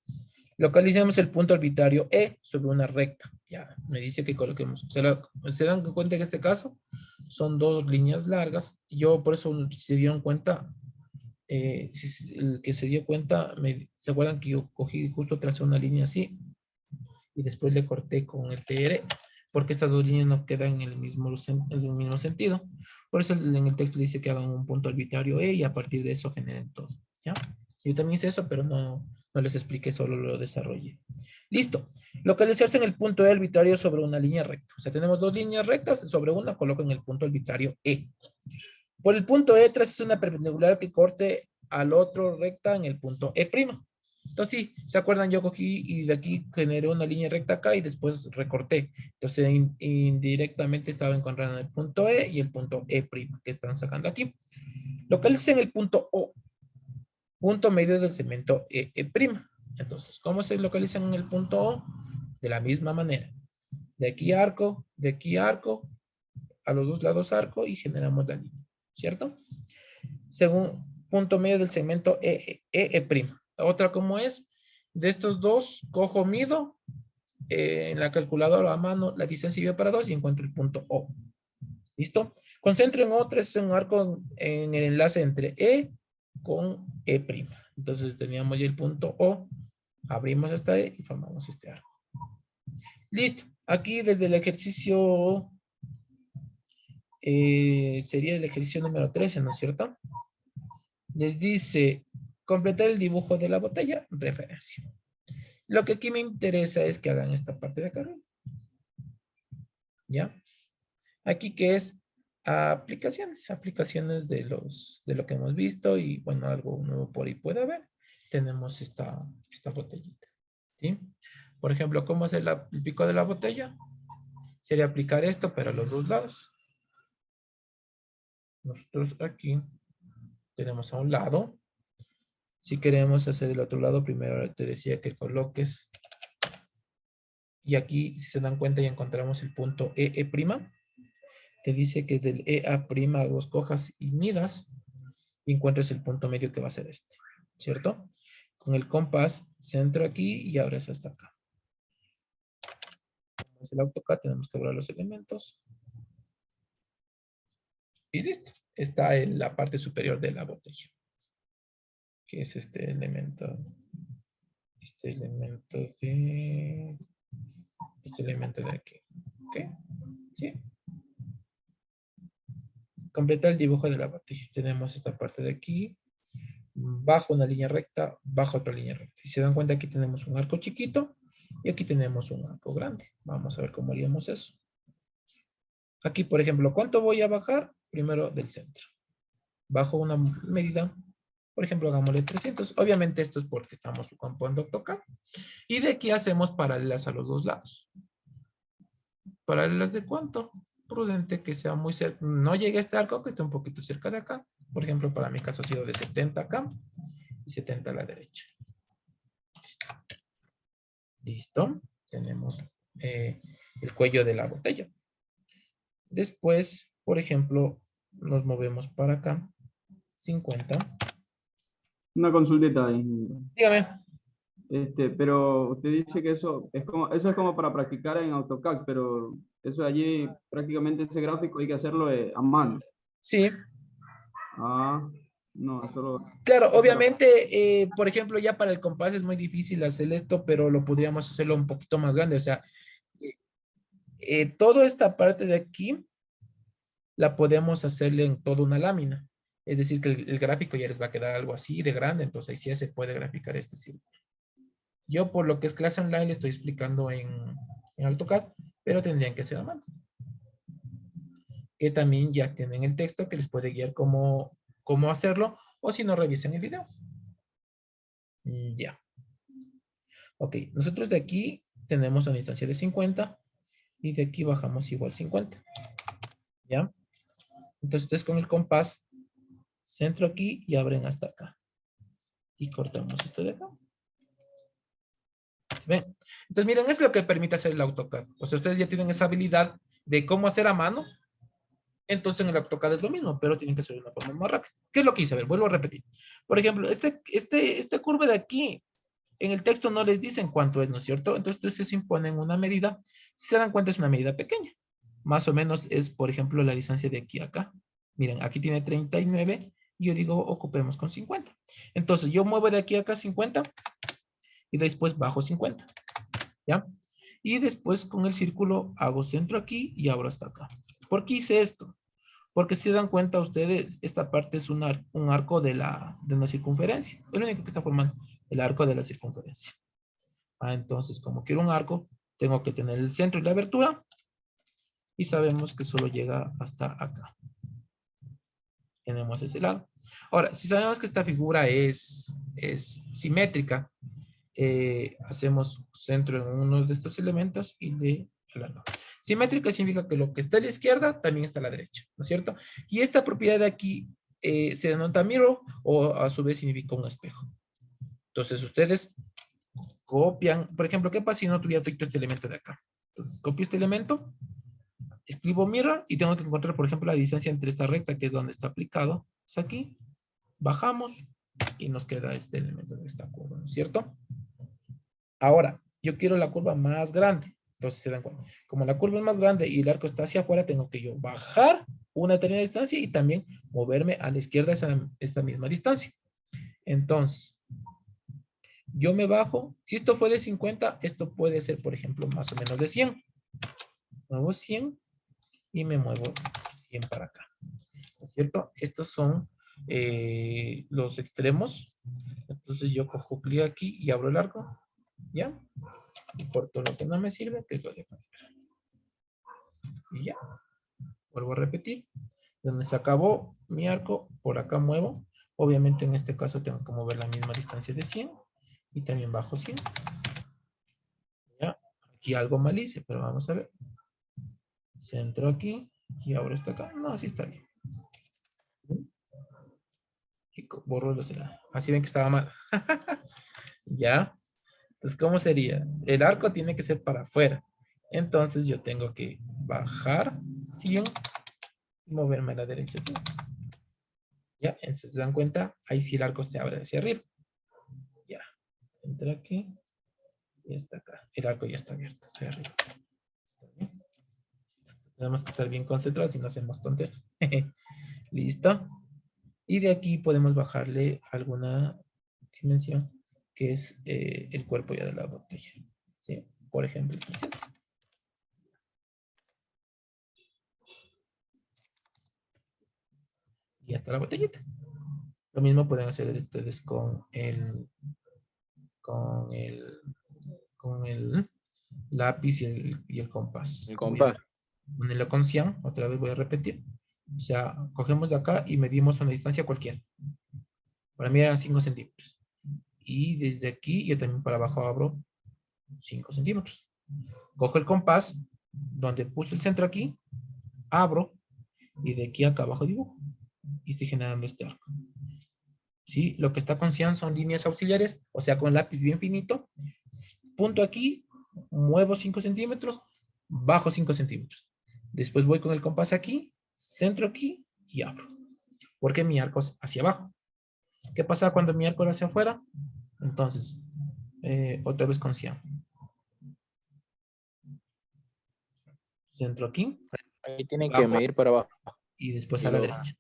localicemos el punto arbitrario E sobre una recta. Ya, me dice que coloquemos. ¿Se dan cuenta que en este caso son dos líneas largas? Yo por eso, si se dieron cuenta, el que se dio cuenta, ¿se acuerdan que yo cogí justo tracé una línea así? Y después le corté con el TR, porque estas dos líneas no quedan en el mismo sentido. Por eso en el texto dice que hagan un punto arbitrario E y a partir de eso generen todo. ¿Ya? Yo también hice eso, pero no les expliqué, solo lo desarrollé. Listo. Localizarse en el punto E arbitrario sobre una línea recta. O sea, tenemos dos líneas rectas, sobre una colocan el punto arbitrario E. Por el punto E traces una perpendicular que corte al otro recta en el punto E'. Entonces, sí, ¿se acuerdan? Yo cogí y de aquí generé una línea recta acá y después recorté. Entonces, indirectamente estaba encontrando el punto E y el punto E' que están sacando aquí. Localicen el punto O, punto medio del segmento E'. Entonces, ¿cómo se localizan en el punto O? De la misma manera. De aquí arco, a los dos lados arco y generamos la línea, ¿cierto? Según punto medio del segmento E'. Otra como es, de estos dos, cojo, mido, en la calculadora a mano la distancia divide para 2 y encuentro el punto O. ¿Listo? Concentro en O3, es un arco en el enlace entre E con E'. Entonces teníamos ya el punto O, abrimos hasta E y formamos este arco. Listo. Aquí desde el ejercicio, sería el ejercicio número 13, ¿no es cierto? Les dice, completar el dibujo de la botella, referencia. Lo que aquí me interesa es que hagan esta parte de acá. ¿Ya? Aquí que es aplicaciones de lo que hemos visto y bueno, algo nuevo por ahí puede haber. Tenemos esta botellita. ¿Sí? Por ejemplo, ¿cómo hacer el pico de la botella? Sería aplicar esto pero a los dos lados. Nosotros aquí tenemos a un lado. Si queremos hacer el otro lado, primero te decía que coloques. Y aquí, si se dan cuenta, ya encontramos el punto E'. Te dice que del EA' vos cojas y midas y encuentres el punto medio que va a ser este. ¿Cierto? Con el compás, centro aquí y abres hasta acá. Como es el AutoCAD, tenemos que borrar los elementos. Y listo. Está en la parte superior de la botella. Que es este elemento. Este elemento de aquí. ¿Ok? ¿Sí? Completa el dibujo de la botella. Tenemos esta parte de aquí. Bajo una línea recta, bajo otra línea recta. Si se dan cuenta, aquí tenemos un arco chiquito y aquí tenemos un arco grande. Vamos a ver cómo haríamos eso. Aquí, por ejemplo, ¿cuánto voy a bajar? Primero del centro. Bajo una medida. Por ejemplo, hagámosle 300. Obviamente esto es porque estamos ocupando AutoCAD. Y de aquí hacemos paralelas a los dos lados. ¿Paralelas de cuánto? Prudente que sea muy cerca. No llegue a este arco, que esté un poquito cerca de acá. Por ejemplo, para mi caso ha sido de 70 acá y 70 a la derecha. Listo. Tenemos el cuello de la botella. Después, por ejemplo, nos movemos para acá. 50. Una consultita ahí. Dígame. Pero usted dice que eso es como para practicar en AutoCAD, pero eso allí prácticamente ese gráfico hay que hacerlo a mano. Sí. Ah, no, solo. Claro, obviamente, por ejemplo, ya para el compás es muy difícil hacer esto, pero lo podríamos hacerlo un poquito más grande. O sea, toda esta parte de aquí la podemos hacerle en toda una lámina. Es decir, que el gráfico ya les va a quedar algo así de grande, entonces ahí sí ya se puede graficar este círculo. Yo por lo que es clase online le estoy explicando en AutoCAD, pero tendrían que ser a mano. Que también ya tienen el texto que les puede guiar cómo hacerlo, o si no, revisen el video. Ya. Ok, nosotros de aquí tenemos una distancia de 50 y de aquí bajamos igual 50. ¿Ya? Entonces ustedes con el compás centro aquí y abren hasta acá. Y cortamos esto de acá. ¿Ven? Entonces miren, es lo que permite hacer el AutoCAD. O sea, ustedes ya tienen esa habilidad de cómo hacer a mano. Entonces en el AutoCAD es lo mismo, pero tienen que ser de una forma más rápida. ¿Qué es lo que hice? A ver, vuelvo a repetir. Por ejemplo, esta curva de aquí, en el texto no les dicen cuánto es, ¿no es cierto? Entonces ustedes imponen una medida. Si se dan cuenta, es una medida pequeña. Más o menos es, por ejemplo, la distancia de aquí a acá. Miren, aquí tiene 39. Y yo digo, ocupemos con 50. Entonces yo muevo de aquí a acá 50. Y después bajo 50. ¿Ya? Y después con el círculo hago centro aquí y abro hasta acá. ¿Por qué hice esto? Porque si se dan cuenta ustedes, esta parte es un arco de una circunferencia. Es lo único que está formando, el arco de la circunferencia. Entonces, como quiero un arco, tengo que tener el centro y la abertura. Y sabemos que solo llega hasta acá. Tenemos ese lado. Ahora, si sabemos que esta figura es simétrica, hacemos centro en uno de estos elementos y de lado. Simétrica significa que lo que está a la izquierda también está a la derecha, ¿no es cierto? Y esta propiedad de aquí se denota mirror o a su vez significa un espejo. Entonces ustedes copian, por ejemplo, ¿qué pasa si no tuviera este elemento de acá? Entonces copio este elemento, escribo mirror y tengo que encontrar, por ejemplo, la distancia entre esta recta que es donde está aplicado. Es aquí, bajamos y nos queda este elemento de esta curva, ¿no es cierto? Ahora, yo quiero la curva más grande. Entonces se dan cuenta. Como la curva es más grande y el arco está hacia afuera, tengo que yo bajar una determinada distancia y también moverme a la izquierda esta misma distancia. Entonces, yo me bajo. Si esto fue de 50, esto puede ser, por ejemplo, más o menos de 100. Muevo 100 y me muevo 100 para acá. ¿No es cierto? Estos son los extremos. Entonces yo cojo clic aquí y abro el arco. ¿Ya? Y corto lo que no me sirve, que es lo de acá. Y ya. Vuelvo a repetir. Donde se acabó mi arco, por acá muevo. Obviamente en este caso tengo que mover la misma distancia de 100. Y también bajo 100. Ya. Aquí algo mal hice, pero vamos a ver. Centro aquí. Y ahora está acá. No, así está bien. Y borro los... Así ven que estaba mal. Ya. Entonces, ¿cómo sería? El arco tiene que ser para afuera. Entonces, yo tengo que bajar 100 y moverme a la derecha. ¿Sí? Ya, entonces, ¿se dan cuenta? Ahí sí el arco se abre hacia arriba. Ya. Entra aquí. Y está acá. El arco ya está abierto. Está arriba. Tenemos que estar bien concentrados y no hacemos tonterías. Listo. Y de aquí podemos bajarle alguna dimensión que es el cuerpo ya de la botella. ¿Sí? Por ejemplo, 300. Y hasta la botellita. Lo mismo pueden hacer ustedes con el lápiz y el compás. El compás. Ponerlo con 100, otra vez voy a repetir. O sea, cogemos de acá y medimos una distancia cualquiera. Para mí eran 5 centímetros. Y desde aquí yo también para abajo abro 5 centímetros. Cojo el compás, donde puse el centro aquí, abro y de aquí acá abajo dibujo. Y estoy generando este arco. ¿sí? Lo que está con cian son líneas auxiliares, o sea, con lápiz bien finito. Punto aquí, muevo 5 centímetros, bajo 5 centímetros. Después voy con el compás aquí, centro aquí y abro. Porque mi arco es hacia abajo. ¿Qué pasa cuando mi arco es hacia afuera? Entonces, otra vez con cian. Centro aquí, Ahí tienen que bajo medir para abajo. y después Y a la luego- derecha.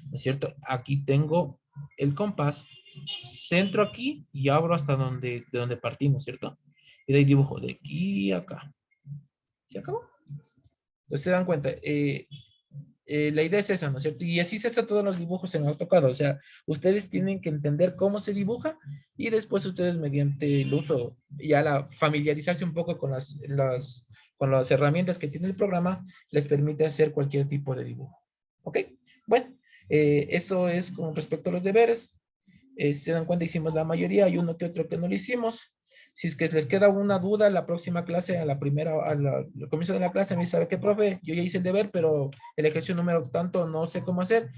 ¿No es cierto? Aquí tengo el compás, centro aquí y abro hasta de donde partimos, ¿cierto? Y de ahí dibujo de aquí a acá. ¿Se acabó? Entonces se dan cuenta, la idea es esa, ¿no es cierto? Y así se hacen todos los dibujos en AutoCAD, o sea, ustedes tienen que entender cómo se dibuja y después ustedes mediante el uso, familiarizarse un poco con con las herramientas que tiene el programa, les permite hacer cualquier tipo de dibujo. ¿Ok? Bueno, eso es con respecto a los deberes. Si se dan cuenta, hicimos la mayoría, hay uno que otro que no lo hicimos. Si es que les queda una duda, la próxima clase, al comienzo de la clase, me dice, ¿sabe qué, profe? Yo ya hice el deber, pero el ejercicio número tanto no sé cómo hacer,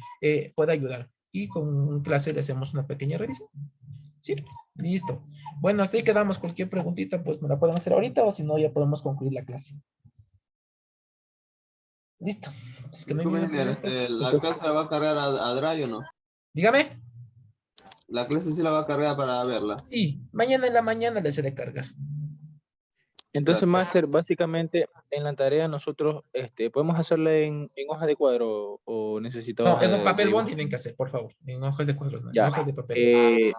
puede ayudar. Y con clase le hacemos una pequeña revisión. Sí, listo. Bueno, hasta ahí quedamos. Cualquier preguntita, pues me la pueden hacer ahorita, o si no, ya podemos concluir la clase. Listo. Es que no hay ninguna pregunta. ¿La clase la va a cargar a Drive o no? Dígame. La clase sí la va a cargar para verla. Sí, mañana en la mañana les haré cargar. Entonces, Gracias. Master, básicamente en la tarea nosotros podemos hacerla en hoja de cuadro o necesita No, hoja en un papel de bond dibujo. tienen que hacer, por favor. En hojas de cuadros, no, en Ya. hojas de papel.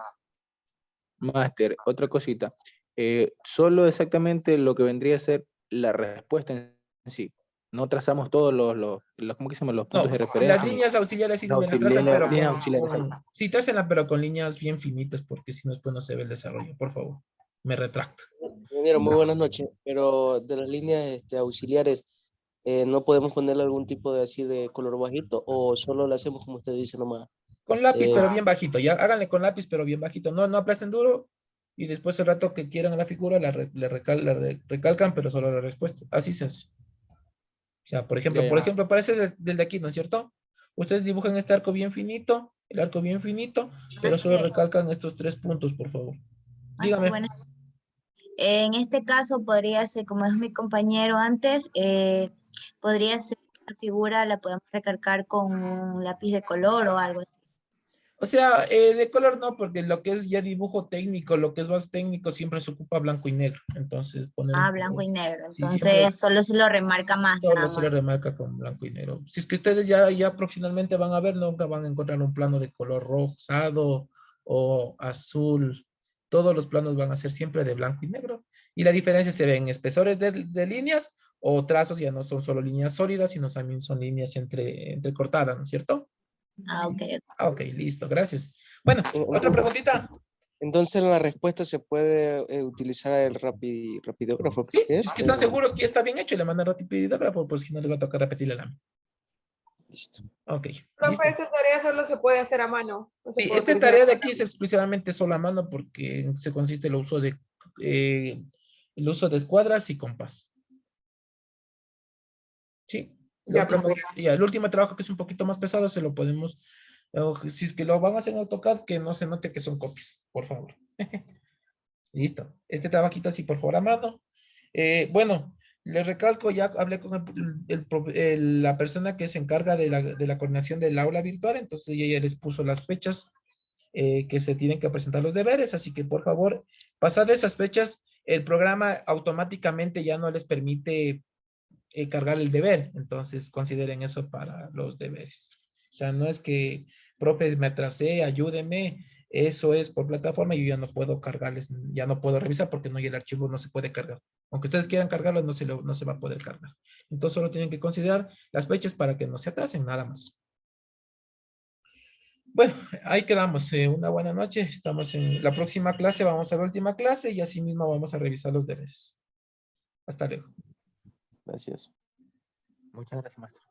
Master, otra cosita. Solo exactamente lo que vendría a ser la respuesta en sí. No trazamos todos ¿cómo que se llaman? Los puntos No, de referencia. las líneas auxiliares sí Las me las trazan, pero líneas auxiliares. sí, trácenla, pero con líneas bien finitas, porque si no, después no se ve el desarrollo, por favor. Me retracto. Ingeniero, muy buenas noches. Pero de las líneas auxiliares, ¿no podemos ponerle algún tipo de así de color bajito o solo lo hacemos como usted dice nomás? Con lápiz, Eh, pero bien bajito, ya, háganle con lápiz, pero bien bajito. No, no aplasten duro, y después el rato que quieran la figura, recalcan, pero solo la respuesta. Así se hace. O sea, por ejemplo, parece del de aquí, ¿no es cierto? Ustedes dibujan este arco bien finito, el arco bien finito, pero solo recalcan estos 3 puntos, por favor. Dígame. Bueno, en este caso podría ser, como es mi compañero antes, podría ser que la figura la podemos recalcar con un lápiz de color o algo. O sea, de color no, porque lo que es ya dibujo técnico, lo que es más técnico, siempre se ocupa blanco y negro. Entonces, poner un Blanco poco- y negro. Sí, Entonces siempre solo se lo remarca más, solo nada se lo más. remarca con blanco y negro. Si es que ustedes ya próximamente van a ver, nunca van a encontrar un plano de color rosado o azul. Todos los planos van a ser siempre de blanco y negro. Y la diferencia se ve en espesores de líneas o trazos, ya no son solo líneas sólidas, sino también son líneas entrecortadas, ¿no es cierto? Ah, ok. Ah, ok, listo, gracias. Bueno, otra preguntita. Entonces en la respuesta se puede utilizar el rapidógrafo. Sí, ¿Qué si es? es que están seguros que ya está bien hecho, le mandan rapidígrafo, pues si no les va a tocar repetirle la. Listo. Ok, listo. Profe, esa tarea solo se puede hacer a mano. No se Sí, puede esta utilizar tarea de aquí es exclusivamente solo a mano porque se consiste en el uso de escuadras y compás. Sí. Ya, El último trabajo que es un poquito más pesado se lo podemos, si es que lo van a hacer en AutoCAD, que no se note que son copias, por favor. Listo. Este trabajito así, por favor, a mano. Bueno, les recalco, ya hablé con la persona que se encarga de la coordinación del aula virtual, entonces ella ya les puso las fechas que se tienen que presentar los deberes, así que por favor, pasadas esas fechas, el programa automáticamente ya no les permite cargar el deber, entonces consideren eso para los deberes. O sea, no es que, profe, me atrasé, ayúdeme, eso es por plataforma y yo ya no puedo cargarles, ya no puedo revisar porque no, y el archivo no se puede cargar. Aunque ustedes quieran cargarlo, no se va a poder cargar. Entonces solo tienen que considerar las fechas para que no se atrasen, nada más. Bueno, ahí quedamos. Una buena noche. Estamos en la próxima clase. Vamos a la última clase y así mismo vamos a revisar los deberes. Hasta luego. Gracias. Muchas gracias, maestro.